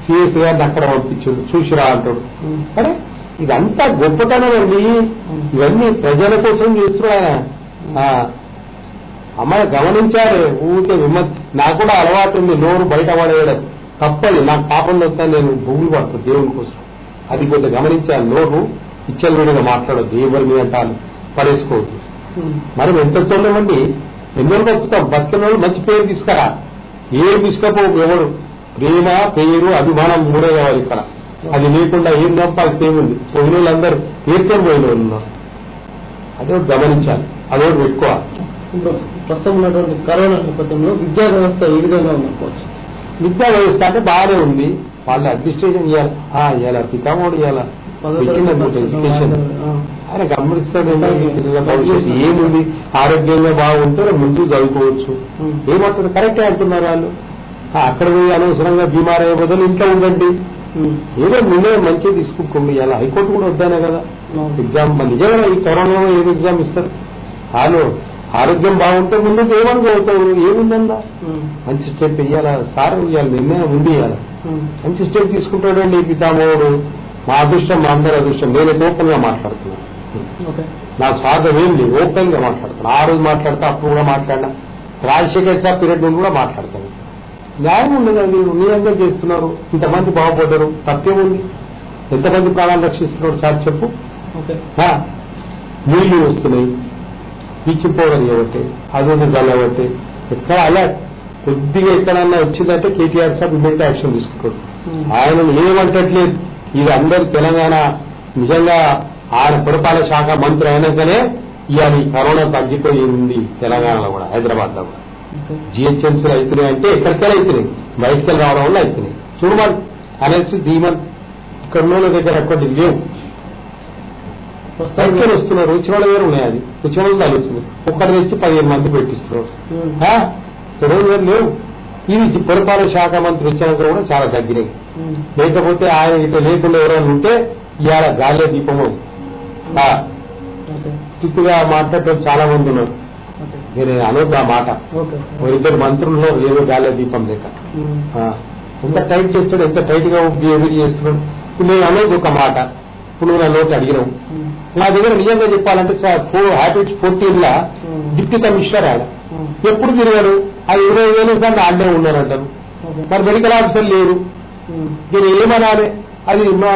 సిఎస్ గారిని అక్కడ పంపించాడు, చూసిరా అంటాడు. అరే ఇదంతా గొప్పతనం అండి. ఇవన్నీ ప్రజల కోసం చేస్తున్నాడు ఆయన. అమ్మాయి గమనించారే ఊరికే నాకు కూడా అలవాటు ఉంది నోరు బయట పడేయడం తప్పది. నాకు పాపం వస్తా నేను భూములు పడుతుంది దేవుని కోసం. అది కొంత గమనించాను. నోరు ఇచ్చల వీడిగా మాట్లాడద్దు, ఎవరి మీద అంటాను పడేసుకోవద్దు. మనం ఎంత చూడమండి ఎన్నో బతుకుతాం. బతికిన వాళ్ళు మంచి పేరు తీసుకురా. ఏం తీసుకపో ఎవరు ప్రేమ పేరు అభిమానం మూడే కావాలి ఇక్కడ. అది లేకుండా ఏం నమ్మాల్సి ఏముంది? పోయిన వాళ్ళందరూ ఏర్కొని పోయిన వాళ్ళు ఉన్నారు. అదే గమనించాలి, అదొకటి పెట్టుకోవాలి. ఇప్పుడు ప్రస్తుతం ఉన్నటువంటి కరోనా నేపథ్యంలో విద్యా వ్యవస్థ ఏ విధంగా ఉందనుకోవచ్చు? విద్యా వ్యవస్థ అంటే బాగానే ఉంది. వాళ్ళ అడ్మినిస్ట్రేషన్ ఇవ్వాలి. పితామోడు ఇవ్వాలి. ఎడ్యుకేషన్ ఆయన గమనిస్తాడు. భవిష్యత్తు ఏముంది? ఆరోగ్యంగా బాగుంటే ముందు చదువుకోవచ్చు. ఏమంటారు? కరెక్టే అంటున్నారు వాళ్ళు. అక్కడ పోయి అనవసరంగా బీమార్ అయ్యే బదులు ఇంట్లో ఉండండి. ఏదో ముందే మంచిగా తీసుకుంటుంది. ఇలా హైకోర్టు కూడా వద్దానే కదా ఎగ్జామ్. నిజంగా ఈ కరోనాలో ఏది ఎగ్జామ్ ఇస్తారు? వాళ్ళు ఆరోగ్యం బాగుంటే ముందు ఏమనుకోవుతారు? ఏముందా? మంచి స్టెప్ ఇవ్వాలా సార్, ఇవ్వాలి నిర్ణయం ఉంది. ఇవ్వాలి మంచి స్టెప్ తీసుకుంటాడండి ఈ పితామహుడు. మా అదృష్టం, మా అందరి అదృష్టం. నేనైతే ఓపెన్ గా మాట్లాడుతున్నాను. నా స్వార్థం ఏం లేదు, ఓపెన్ గా మాట్లాడుతున్నాను. ఆ రోజు మాట్లాడతా, అప్పుడు కూడా మాట్లాడినా. రాజశేఖర్ సార్ పీరియడ్ నుండి కూడా మాట్లాడతాను. న్యాయం ఉండదు. మీరు నియంగా చేస్తున్నారు, ఇంతమంది బాగుపడ్డారు, తప్పేముంది? ఎంతమంది ప్రాణాలు రక్షిస్తున్నారు సార్ చెప్పు. నీళ్లు వస్తున్నాయి, పీచిపోవడం ఏమంటే అదొక జల్లబట్టే ఎక్కడ అలా కొద్దిగా ఎక్కడన్నా వచ్చిందంటే కేటీఆర్ సార్ ఇమ్మీడియట్ యాక్షన్ తీసుకుంటాడు. ఆయనను ఏమంటట్లేదు. ఇది అందరూ తెలంగాణ నిజంగా ఆయన పురపాలక శాఖ మంత్రి అయినాకనే ఇవాళ ఈ కరోనా తగ్గిపోయింది తెలంగాణలో కూడా, హైదరాబాద్ లో కూడా. జిహెచ్ఎంసీలు అవుతున్నాయి అంటే ఎక్కడికెళ్ళి అవుతున్నాయి, బయటకెళ్ళి రావడం వల్ల అవుతున్నాయి. చూడమని అనేసి ధీమన్ ఇక్కడ ఉన్న దగ్గర అక్కడి లేవు. బయటకెళ్ళి వస్తున్నారు, వచ్చిన వాళ్ళు వేరు ఉన్నాయి. అది వచ్చిన వాళ్ళు తగ్గుతుంది. ఒక్కటి తెచ్చి 15 మంది పెట్టిస్తున్నారు. తెలుగు వేరు లేవు. ఇది పురపాలక శాఖ మంత్రి వచ్చినాక కూడా చాలా తగ్గినాయి. లేకపోతే ఆయన ఇట్లా లేకుండా ఎవరైనా ఉంటే ఇవాళ గాలిలో దీపము చిత్తుగా మాట్లాడటం చాలా మంది ఉన్నారు. నేను అనొద్దు ఆ మాట. ఇద్దరు మంత్రుల్లో ఏదో గాలిలో దీపం లేక ఎంత టైట్ చేస్తాడు, ఎంత టైట్ గా బిహేవియర్ చేస్తున్నాడు. ఇప్పుడు నేను అనొద్దు ఒక మాట. ఇప్పుడు నా నోటి అడిగినావు. నా దగ్గర నిజంగా చెప్పాలంటే హ్యాబిట్స్ 14 డిప్యూటీ కమిషనర్ ఆయన ఎప్పుడు తిరిగాడు. ఆ 20,000 సార్లు ఆడే ఉన్నారంటారు. మరి మెడికల్ ఆఫీసర్ లేరు. దీన్ని ఏమనాలి? అది మా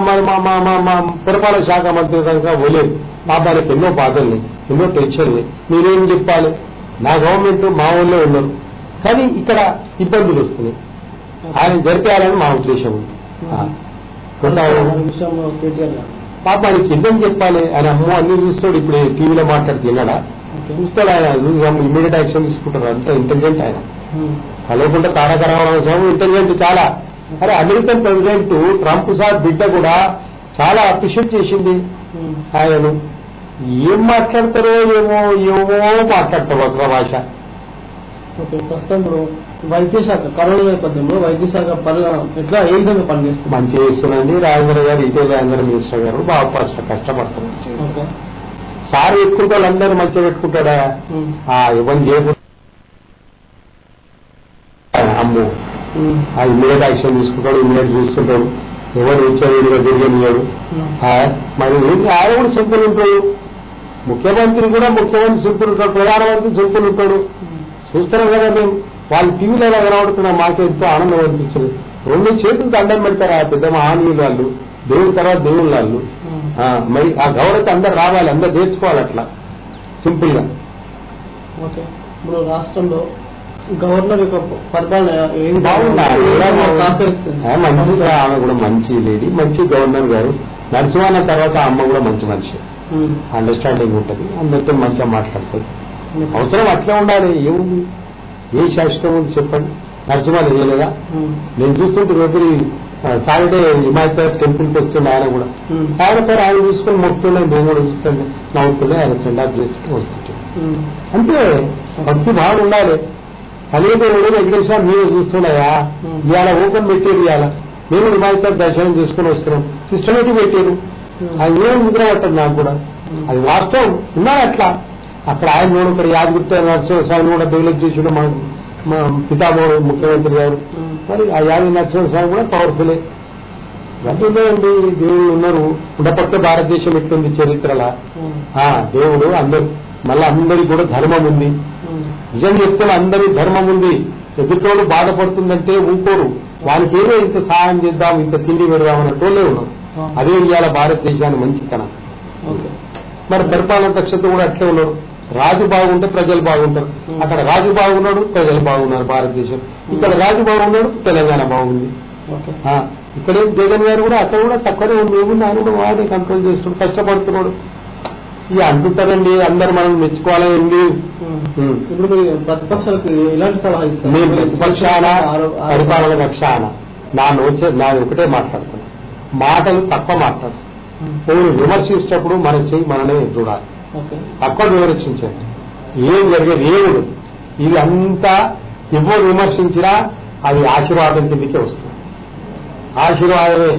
పురపాలక శాఖ మంత్రి కనుక పోలేదు. పాపానికి ఎన్నో బాధల్ని, ఎన్నో టెన్షన్లు. మీరేం చెప్పాలి? నా గవర్నమెంట్ మా ఊళ్ళో ఉన్నారు, కానీ ఇక్కడ ఇబ్బందులు వస్తున్నాయి. ఆయన జరిపేయాలని మా ఉద్దేశం ఉంది. పాపానికి ఎందుకు చెప్పాలి? ఆయన అమ్మో అన్ని చూస్తాడు. ఇప్పుడు టీవీలో మాట్లాడుతూ విన్నాడా? చూస్తాడు ఆయన. ఇమ్మీడియట్ యాక్షన్ తీసుకుంటారు. అంత ఇంటెలిజెంట్ ఆయన. కలవకుండా తారక రామారావు ఇంటెలిజెంట్ చాలా. అరే అమెరికన్ ప్రెసిడెంట్ ట్రంప్ సార్ బిడ్డ కూడా చాలా అప్రిషియేట్ చేసింది ఆయనను. ఏం మాట్లాడతారో ఏమో మాట్లాడతారు ఒక భాష. ఓకే, ప్రస్తుతం ఇప్పుడు వైద్యశాఖ కరోనా నేపథ్యంలో వైద్యశాఖ ఎట్లా ఏ విధంగా పనిచేస్తుంది? మంచిగా చేస్తుందండి. రాజేంద్ర గారు, ఇదే రాజేంద్ర మినిస్టర్ గారు బాగా కష్టపడుతున్నారు. సార్ పెట్టుకుంటే వాళ్ళందరూ మంచిగా పెట్టుకుంటాడా? ఇవ్వండి చేయకుండా అమ్ము ఇమ్మీడియట్ యాక్షన్ తీసుకుంటాడు, ఇమ్మీడియట్ చూస్తుంటాడు, ఎవరు ఇచ్చేవాడిగా తిరిగనివాడు. మరి ఆయన కూడా సింపుల్ ఉంటాడు, ముఖ్యమంత్రి కూడా సింపుల్ ఉంటాడు, ప్రధానమంత్రి సింపుల్ ఉంటాడు. చూస్తున్నాం కదా మేము. వాళ్ళు టీవీలో కనబడుతున్నా మాకు ఎంతో ఆనందం అనిపించింది. 2 చేతులు దండం పెడతారు ఆ పెద్ద మహానీయులు వాళ్ళు, దేవుడి తర్వాత దేవుళ్ళు వాళ్ళు. మరి ఆ గౌరవం అందరు రావాలి, అందరు నేర్చుకోవాలి అట్లా సింపుల్ గా. ఓకే, ఇప్పుడు రాష్ట్రంలో గవర్నర్ యొక్క పరిపాలన మంచిగా, ఆమె కూడా మంచి లేడీ, మంచి గవర్నర్ గారు. నరసింహన్న తర్వాత అమ్మ కూడా మంచి మనిషి, అండర్స్టాండింగ్ ఉంటుంది, అందరితో మంచిగా మాట్లాడుతుంది. అవసరం అట్లా ఉండాలి. ఏముంది, ఏ శాస్త్రం ఉంది చెప్పండి? నరసింహన్న చేయలేదా? నేను చూస్తుంటే ఎవ్రీ సాటర్డే హిమాయత్ టెంపుల్కి వస్తుండే ఆయన కూడా. ఆయన పేరు ఆయన చూసుకొని మొత్తుండే, నేను కూడా చూస్తుండే, నవ్వుతుండే, ఆయన సెండ్ ఆఫ్ చేసుకుని వస్తుంటే. అంతే, భక్తి బాగా ఉండాలి. కలిగితే వెంకటేశ్వర మీరు చూస్తున్నాయా, ఇవాళ ఓపెన్ పెట్టారు, ఇవాళ మేము హిమాయత్ దర్శనం చేసుకుని వస్తున్నాం, సిస్టమేటిక్ పెట్టారు. అది ఏం ముద్ర పట్టదు నాకు కూడా, అది వాస్తవం ఉన్నారు అట్లా. అక్కడ ఆయన కూడా ఇక్కడ యాదగిరి నరసింహస్వామి కూడా డెవలప్ చేసిన మా పితామహుడు ముఖ్యమంత్రి గారు. మరి ఆ యాదగిరి నరసింహస్వామి కూడా పవర్ఫులే. అండి, దేవుళ్ళు ఉన్నారు. ఉండపక్క భారతదేశం ఎట్లుంది చరిత్రలా, దేవుడు అందరు, మళ్ళీ అందరికి కూడా ధర్మం ఉంది. నిజం చెప్తున్నా, అందరి ధర్మం ఉంది. ఎదుటోడు బాధపడుతుందంటే ఊకోరు, వానికి ఏదో ఇంత సహాయం చేద్దాం, ఇంత తిండి పెడదామన్నట్టు ఉన్నారు. అదే ఇవాళ భారతదేశాన్ని మంచితనం. మరి పరిపాలన దక్షత కూడా అట్లే ఉన్నారు. రాజు బాగుంటే ప్రజలు బాగుంటారు. అక్కడ రాజు బాగున్నాడు, ప్రజలు బాగున్నారు భారతదేశం. ఇక్కడ రాజు బాగున్నాడు, తెలంగాణ బాగుంది. ఇక్కడే జగన్ గారు కూడా అక్కడ కూడా తక్కువనే ఉంది. ఏముంది, ఆయన కూడా వాడే కంట్రోల్ చేస్తున్నాడు, కష్టపడుతున్నాడు. ఇక అంటుంటారండి, అందరు మనం మెచ్చుకోవాలని. ఇప్పుడు ప్రతిపక్షాలకు ఎలాంటి సలహా ఇస్తారు? మేము ప్రతిపక్షాన, పరిపాలన రక్షాన నాది ఒకటే మాట్లాడుతున్నాం. మాటలు తక్కువ మాట్లాడు. విమర్శించేటప్పుడు మన చెయ్యి మననే చూడాలి, తక్కువ విమర్శించండి. ఏం జరిగేది ఏముడు, ఇది అంతా ఎవరు విమర్శించినా అది ఆశీర్వాదం కిందకే వస్తుంది. ఆశీర్వాదమే.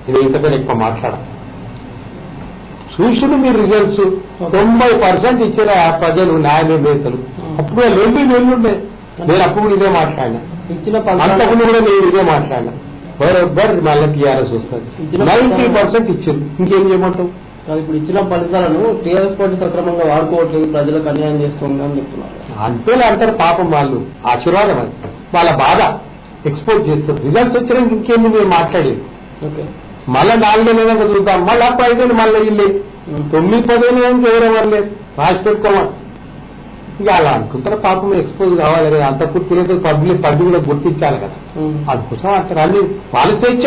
ఇది ఇంతకన్నా ఎక్కువ మాట్లాడాలి. చూసుడు మీరు రిజల్ట్స్ 90% ఇచ్చిన ప్రజలు, న్యాయ నిర్ణేతలు. అప్పుడు 2 నెలలుండే, నేను అప్పుడు ఇదే మాట్లాడినా, అంతకుముందు కూడా నేను ఇదే మాట్లాడినా. బరోబర్ మళ్ళీ టీఆర్ఎస్ వస్తుంది. 90% ఇచ్చారు, ఇంకేం చేయమంటావు? ఇప్పుడు ఇచ్చిన ఫలితాలను టీఆర్ఎస్ పార్టీ సక్రమంగా వాడుకోవట్లేదు, ప్రజలకు అన్యాయం చేస్తుందని చెప్తున్నారు. అంతేలా అంటారు పాపం వాళ్ళు. ఆశీర్వాదం అది, వాళ్ళ బాధ ఎక్స్పోజ్ చేస్తారు. రిజల్ట్స్ వచ్చినాక ఇంకేంది మీరు మాట్లాడేది? మళ్ళా 4 నెలలుగా చూద్దాం, మళ్ళీ 5 నెలలు మళ్ళీ ఇల్లు 9-10 నెలలు ఎవరెవరు లేదు, రాసి పెట్టుకోవాలి. ఇక అలా అనుకుంటారు పాపం. ఎక్స్పోజ్ కావాలి కదా, అంత పూర్తి పబ్లిక్ కూడా గుర్తించాలి కదా. అందుకోసం అంటారు. అన్ని వాళ్ళ స్వేచ్ఛ,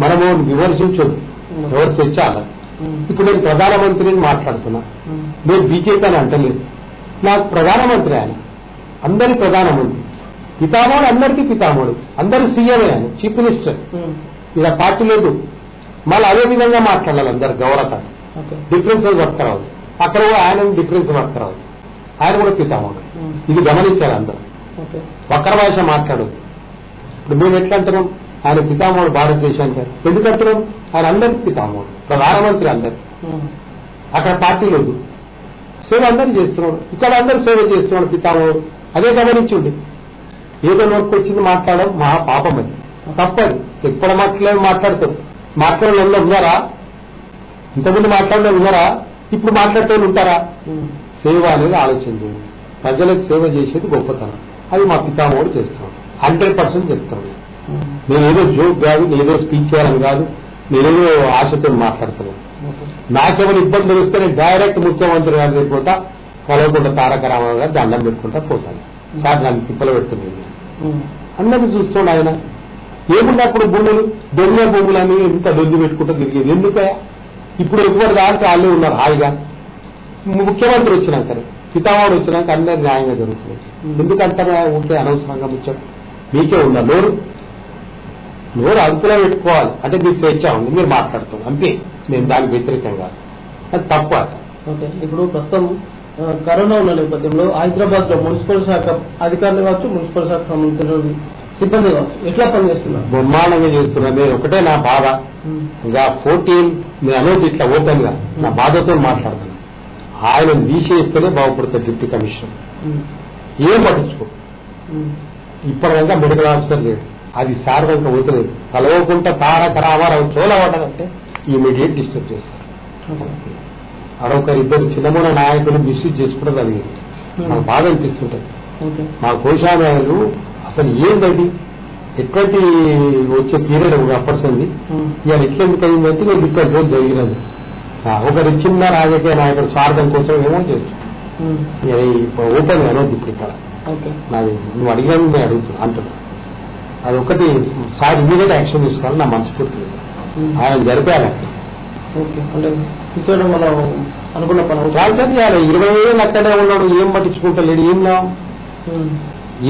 మనము విమర్శించదు, ఎవరు స్వేచ్ఛ అలా. ఇప్పుడు నేను ప్రధానమంత్రిని మాట్లాడుతున్నా, నేను బీజేపీ అని అంటలేదు. నాకు ప్రధానమంత్రి ఆయన, అందరి ప్రధానమంత్రి, పితామహుడు అందరికీ పితామహుడు, అందరూ సీఎంఏ ఆయన, చీఫ్ మినిస్టర్. ఇలా పార్టీ లేదు. మళ్ళీ అదే విధంగా మాట్లాడాలి అందరు గౌరవ. డిఫరెన్స్ వర్కరావు, అక్కడ కూడా ఆయన డిఫరెన్స్ వర్కరావు, ఆయన కూడా పితామహుడు. ఇది గమనించాలి అందరూ. వక్ర భాష మాట్లాడదు. ఇప్పుడు మేము ఎట్లా అంటున్నాం, ఆయన పితామహుడు భారతదేశానికి. ఎందుకంటున్నాం, ఆయన అందరికీ పితామహుడు, ప్రధానమంత్రి అందరు. అక్కడ పార్టీ లేదు, సేవ అందరూ చేస్తున్నాడు. ఇక్కడ అందరూ సేవ చేస్తున్నాడు పితామహుడు. అదే గమనించుండి. ఏదో నోటికి వచ్చింది మాట్లాడడం మహా పాపం, అది తప్పదు. ఎప్పుడు మాట్లాడతారు. మాట్లాడే ఉన్నారా? ఇంతకుముందు మాట్లాడే ఉన్నారా? ఇప్పుడు మాట్లాడితే ఉంటారా? సేవ అనేది ఆలోచన చేయండి. ప్రజలకు సేవ చేసేది గొప్పతనం. అది మా పితామహుడు చేస్తున్నాడు. 100% చెప్తాను. నేను ఏదో జోక్ కాదు, నేనేదో స్పీచ్ చేయాలని కాదు, నేనేదో ఆశతో మాట్లాడుతున్నాను. నాకేమైనా ఇబ్బందులు వస్తే నేను డైరెక్ట్ ముఖ్యమంత్రి గారి దగ్గర కలవకుండా తారక రామారావు గారు దండం పెట్టుకుంటా పోతాను. సార్ నన్ను తిప్పలు పెడుతున్నాను. అందరినీ చూస్తున్నాడు ఆయన. ఏమున్నప్పుడు భూములు, దొంగ భూములని ఎంత దొంగి పెట్టుకుంటూ తిరిగేది ఎందుకే? ఇప్పుడు ఎక్కువ దాంట్లో వాళ్ళే ఉన్నారు హాయిగా. ముఖ్యమంత్రి వచ్చినాకనే పితావాడు వచ్చినాక అందరు న్యాయంగా జరుగుతుంది. ఎందుకంటారా ఊరికే అనవసరంగా ముచ్చట? మీకే ఉందా నోరు అదుపులో పెట్టుకోవాలి. అంటే మీకు స్వేచ్ఛ ఉంది, మీరు మాట్లాడుతుంది అంతే. నేను దానికి వ్యతిరేకంగా అది తప్పు. ఓకే, ఇప్పుడు ప్రస్తుతం కరోనా ఉన్న నేపథ్యంలో హైదరాబాద్ లో మున్సిపల్ శాఖ అధికారులు కావచ్చు, మున్సిపల్ శాఖ సంబంధించిన సిబ్బంది కావచ్చు, ఎట్లా పనిచేస్తున్నారు? బ్రహ్మాండంగా చేస్తున్నారు. నేను ఒకటే నా బాధ, ఇంకా 14 నేను అనేది ఇట్లా ఓపెన్ గా నా బాధతో మాట్లాడుతున్నాను. ఆయన తీసేస్తేనే బాగుపడతారు డిప్యూటీ కమిషనర్. ఏం పట్టించుకో. ఇప్పటిదాకా మెడికల్ ఆఫీసర్ లేడు, అది సార్ కనుక పోతలేదు. కలవకుండా తారక రామారావు చోలవడాలంటే ఇమీడియట్ డిస్టర్బ్ చేస్తారు. అడొకరిద్దరు చిన్నమూన నాయకులు మిస్యూజ్ చేసుకుంటే అది నాకు బాధ అనిపిస్తుంటది. మా కోశాలయాలు అసలు ఏంటది, ఎటువంటి వచ్చే పీరియడ్ అప్పర్సంది ఇవాళ ఎట్లెందుకు అయిందంటే నేను ఇక్కడ రోజు జరిగినది. ఒకరి చిన్న రాజకీయ నాయకుడు స్వార్థం కోసం ఏమో చేస్తాను. ఓపెన్ అనొద్దు ఇప్పుడు ఇక్కడ. నాది నువ్వు అడిగాను నేను అడుగుతున్నా అంటున్నా. అది ఒకటి సార్ ఇమీడియట్ యాక్షన్ తీసుకోవాలి నా మనస్ఫూర్తి. ఆయన జరిపాలి. అనుకున్న పని ట్రాన్స్ఫర్ చేయాలి. 20,000 అక్కడే ఉన్నాడు, ఏం పట్టించుకుంటలేడు.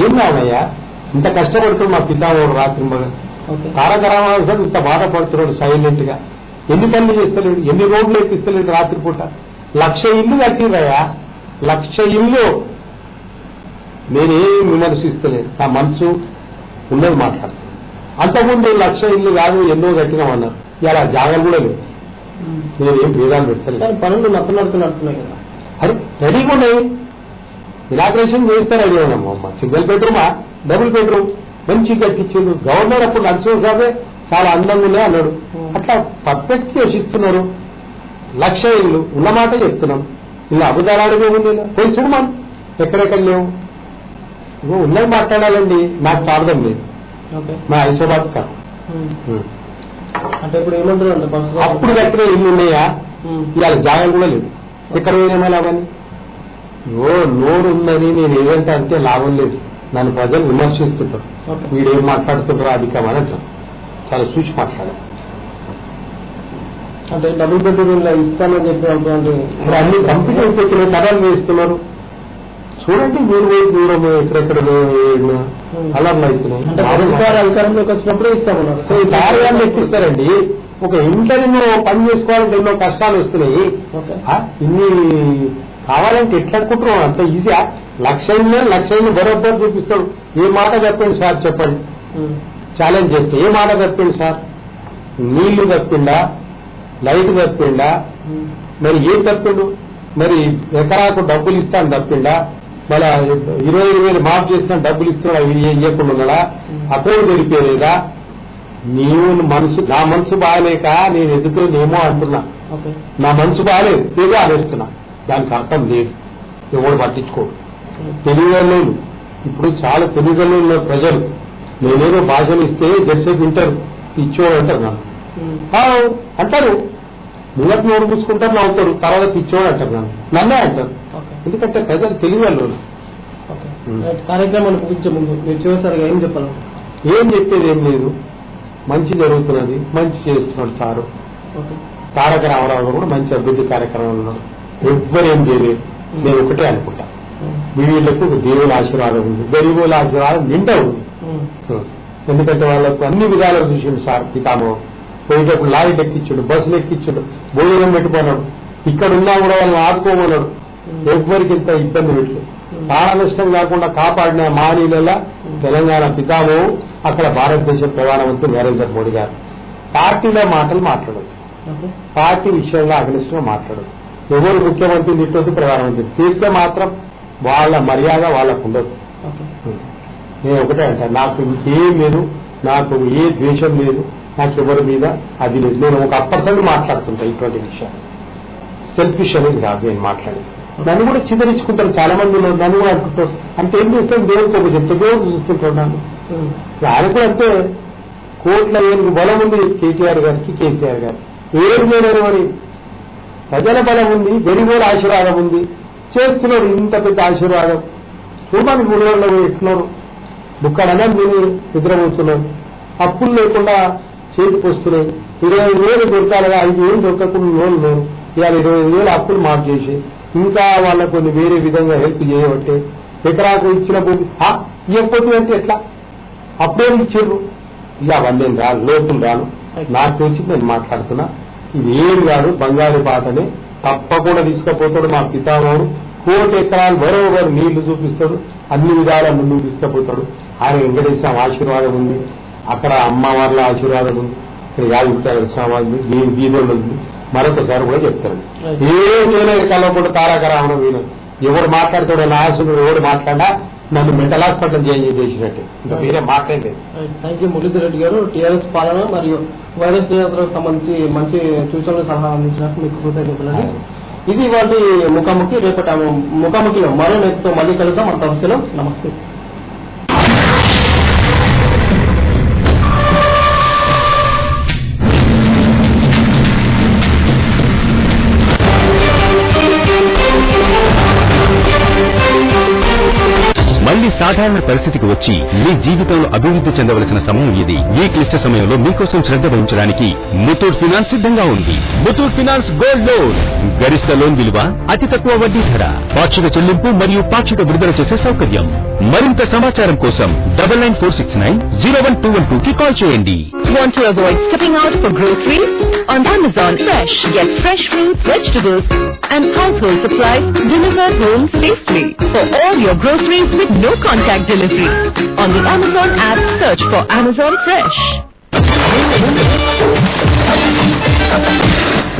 ఏం లావయ్యా? ఇంత కష్టపడుతున్నాడు మా పితావాడు రాత్రి మగ తారక రామారావు సార్ ఇంత బాధపడుతున్నాడు సైలెంట్ గా. ఎన్ని పనులు చేస్తలేడు, ఎన్ని రోడ్లు ఎక్కిస్తలేడు రాత్రిపూట. 1,00,000 ఇల్లు కట్టిరయ్యా, 1,00,000 ఇల్లు. నేనేం విమర్శిస్తలేదు, నా మనసు ఉన్నది మాట్లాడుతాను. అంతకుముందు 1,00,000 ఇల్లు కాదు ఎన్నో కట్టినామన్నారు. ఇలా జాగాలు కూడా లేవు. నేనేం భేదాలు పెట్టలేదు. పనులు నడుతున్నాయి కదా. అరే రెడీగా ఉన్నాయి. ఇనాగ్రేషన్ చేస్తే రెడీ ఉన్నామమ్మా. సింగిల్ బెడ్రూమా, డబుల్ బెడ్రూమ్ మంచి కట్టించిండు. గవర్నర్ అప్పుడు నరసింహసాబే చాలా అందంగా ఉన్నాయి అన్నాడు. అట్లా పర్ఫెక్ట్ చేసిస్తున్నారు. 1,00,000 ఇల్లు ఉన్నమాట చెప్తున్నాం. ఇలా అబుదారాడిగా ఉంది పోయి చూడమని ఎక్కడెక్కడ లేవు. ఇగో ఉన్నది మాట్లాడాలండి, నాకు ప్రార్థన లేదు. మా హైదరాబాద్ కాదు. అంటే ఇప్పుడు ఏమంటారు, అప్పుడు కట్టిన ఇల్లు ఉన్నాయా, ఇవాళ జాగం కూడా లేదు. ఎక్కడ పోయినా లాభాన్ని. నోరు ఉందని నేను ఏదంటే అంటే లాభం లేదు. నన్ను ప్రజలు విమర్శిస్తుంటారు. వీడేం మాట్లాడుతుంటారో అధికమని అంటారు. చాలా చూసి మాట్లాడారు. అంటే డబుల్ బెడ్రూమ్ ఇస్తానని చెప్పి అన్ని కంప్యూటర్ పెట్టిన కథలు వేస్తున్నారు. చూడండి మీరు దూరం ఎక్కడెక్కడ అలర్లు అవుతున్నాయి. అధికారంలోకి వచ్చినప్పుడే ఇస్తామన్నారు. కార్యాలను ఎక్కిస్తారండి. ఒక ఇంటర్వ్యూ పని చేసుకోవాలంటే ఎన్నో కష్టాలు వస్తున్నాయి. ఇన్ని కావాలంటే ఎట్లా అనుకుంటున్నాం? అంత ఈజీగా 1,00,000 బరోబ్బర్ చూపిస్తాడు. ఏ మాట చెప్పండి సార్, చెప్పండి. ఛాలెంజ్ చేస్తే ఏ మాట చెప్పిండు సార్? నీళ్లు తప్పిండా, లైట్ తప్పిండా, మరి ఏం తప్పిండు? మరి ఎకరాకు డబ్బులు ఇస్తాను తప్పిండా, మళ్ళా 25,000 మాఫ్ చేస్తాను డబ్బులు ఇస్తున్నా ఇవ్వకుండా ఉన్నాడా, అకౌంట్ తెలిపేలేదా? నీవు నా మనసు బాగాలేక నేను ఎదుగునేమో అంటున్నా. నా మనసు బాగాలేదు ఏదో ఆలోచిస్తున్నా. దానికి అర్థం లేదు. ఎవరు పట్టించుకోడు. తెలివిలో ఇప్పుడు చాలా తెలివిలో ఉన్న ప్రజలు నేనేదో భాషలు ఇస్తే జరిసేపు వింటారు, పిచ్చోడు అంటారు. నన్ను అంటారు, ముంగట్ నోరు పూసుకుంటారు, నవ్వుతారు, తర్వాత పిచ్చోడు అంటారు. నన్నే అంటారు. ఎందుకంటే ప్రజలు తెలివిలో. కార్యక్రమాన్ని ముగించే ముందు మీరు చివరిసారిగా ఏం చెప్పాలి? ఏం చెప్పేది ఏం లేదు. మంచి జరుగుతున్నది, మంచి చేస్తున్నాడు సారు. తారక రామారావు కూడా మంచి అభివృద్ధి కార్యక్రమాలు ఉన్నాడు. ఎవ్వరేం చేయలేదు. నేను ఒకటే అనుకుంటా, వీళ్ళకు దేవుల ఆశీర్వాదం ఉంది, గరీబుల ఆశీర్వాదం నిండా ఉంది. ఎందుకంటే వాళ్ళకు అన్ని విధాలుగా చూసిండు సార్. పితామహం పోయేటప్పుడు లారీ ఎక్కించాడు, బస్సులు ఎక్కించాడు, భోజనం పెట్టుకున్నాడు. ఇక్కడ ఉన్నా కూడా వాళ్ళని ఆదుకోమన్నాడు. ఎవ్వరికి ఇంత ఇబ్బంది పెట్టలేదు. ప్రాణ నష్టం కాకుండా కాపాడిన మానీయుల తెలంగాణ పితామహం. అక్కడ భారతదేశ ప్రధానమంత్రి నరేంద్ర మోడీ గారు పార్టీలో మాటలు మాట్లాడదు, పార్టీ విషయంలో అగ్నిష్టంగా మాట్లాడదు. ఎవరు ముఖ్యమంత్రి తిట్టొద్దు, ప్రధానమంత్రి తీర్తే మాత్రం వాళ్ళ మర్యాద వాళ్ళకు ఉండదు. నేను ఒకటే అంటాను, నాకు ఇంకేం లేదు, నాకు ఏ ద్వేషం లేదు, నాకు ఎవరి మీద అది లేదు. నేను ఒక అప్పర్సెంట్ మాట్లాడుతుంటా ఇటువంటి విషయాలు. సెల్ఫిష్ అనేది కాదు నేను మాట్లాడేది. నన్ను కూడా చిదరించుకుంటారు చాలా మంది. నన్ను కూడా అనుకుంటారు. అంటే ఏం చేస్తాను, దేవుడికి ఒక చెప్తే దేవుడు చూస్తుంటాడు నన్ను. ఆయన కూడా అంతే. కోట్ల ఏనుగు బలం ఉంది కేటీఆర్ గారికి, కేసీఆర్ గారు ఏడు లేరు. మరి ప్రజల బలం ఉంది, గరీబుల ఆశీర్వాదం ఉంది. చేస్తున్నాడు ఇంత పెద్ద ఆశీర్వాదం. చూడడానికి 3 రోజుల్లో ఎట్టున్నారు. బుక్కడనే మీరు నిద్రపోతున్నారు. అప్పులు లేకుండా చేతికి వస్తున్నాయి. 25,000 దొరకాలిగా 5,000 దొరకకుండా లోన్ లేరు. ఇవాళ 25,000 అప్పులు మాఫ్ చేసి ఇంకా వాళ్ళకు కొన్ని వేరే విధంగా హెల్ప్ చేయబట్టే ఎకరాకు ఇచ్చిన భూమి ఇవ్వకపోతే అంటే ఎట్లా అప్పుడేం ఇచ్చారు ఇక అవన్నీ రాను లోతులు రాను నాకు వచ్చి నేను మాట్లాడుతున్నా ఇది ఏం కాదు బంగారు పాటనే తప్పకుండా తీసుకుపోతాడు మా పితామహుడు 1 కోటి ఎకరాలు బరోబరు నీళ్లు చూపిస్తాడు అన్ని విధాల ముందుకు తీసుకుపోతాడు ఆయన వెంకటేశ్వర ఆశీర్వాదం ఉంది అక్కడ అమ్మవార్ల ఆశీర్వాదం ఉంది ఇక్కడ యాదగిరి స్వామి దీని బీదోళ్ళు ఉంది మరొకసారి కూడా చెప్తాడు ఏదైనా కలవకుండా తారాకరామం వీణ ఎవరు మాట్లాడతాడో నా ఆశలు ఎవరు మాట్లాడా నన్ను మెంటల్ హాస్పిటల్ చేసినట్టు ఇంకా వేరే మాట్లాడలేదు. థ్యాంక్ యూ మురళీధర్ గారు. టీఆర్ఎస్ పాలన మరియు వైరస్ నియంత్రణకు సంబంధించి మంచి సూచనలు సలహా అందించినట్టు మీకు కృతజ్ఞతలు. ఇది వాటి ముఖాముఖి. రేపటి ముఖాముఖిలో మరో నేతతో మళ్ళీ కలుద్దాం. అంత అవసరం. నమస్తే. మళ్లీ సాధారణ పరిస్థితికి వచ్చి మీ జీవితంలో అభివృద్ధి చెందవలసిన సమయం ఇది. ఈ క్లిష్ట సమయంలో మీకోసం శ్రద్ధ వహించడానికి ముతూట్ ఫినాన్స్ సిద్ధంగా ఉంది. ముతూట్ ఫినాన్స్ గోల్డ్ లోన్, గరిష్ట లోన్ విలువ, అతి తక్కువ వడ్డీ ధర, పాక్షిక చెల్లింపు మరియు పాక్షిక విడుదల చేసే సౌకర్యం. మరింత సమాచారం కోసం 9946901212 కి కాల్ చేయండి. Want to avoid stepping out for groceries? On Amazon Fresh, get fresh fruits, vegetables, and household supplies delivered home safely. For all your groceries with no contact delivery. On the Amazon app, search for Amazon Fresh.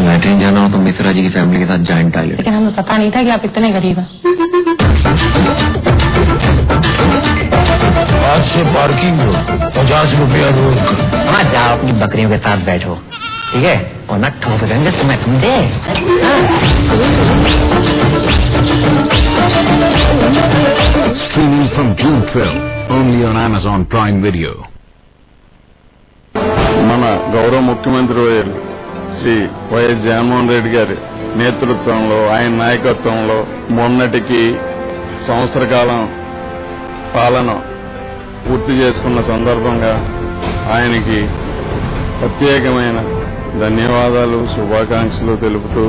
Latrine जाना हो तो मिश्रा जी की family के साथ joint toilet. लेकिन हमें पता नहीं था कि आप इतने गरीब हैं. आज से पार्किंग हो 50 रुपया रोज. हाँ जाओ अपनी बकरियों के साथ बैठो, ठीक है? और न ठोक देंगे तुम्हें समझे? Streaming from June 12, only on Amazon Prime Video. మన గౌరవ ముఖ్యమంత్రి శ్రీ వైఎస్ జగన్మోహన్ రెడ్డి గారి నేతృత్వంలో ఆయన నాయకత్వంలో మొన్నటికి సంవత్సర కాలం పాలన పూర్తి చేసుకున్న సందర్భంగా ఆయనకి ప్రత్యేకమైన ధన్యవాదాలు శుభాకాంక్షలు తెలుపుతూ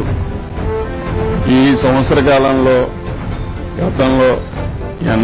ఈ సంవత్సర కాలంలో గతంలో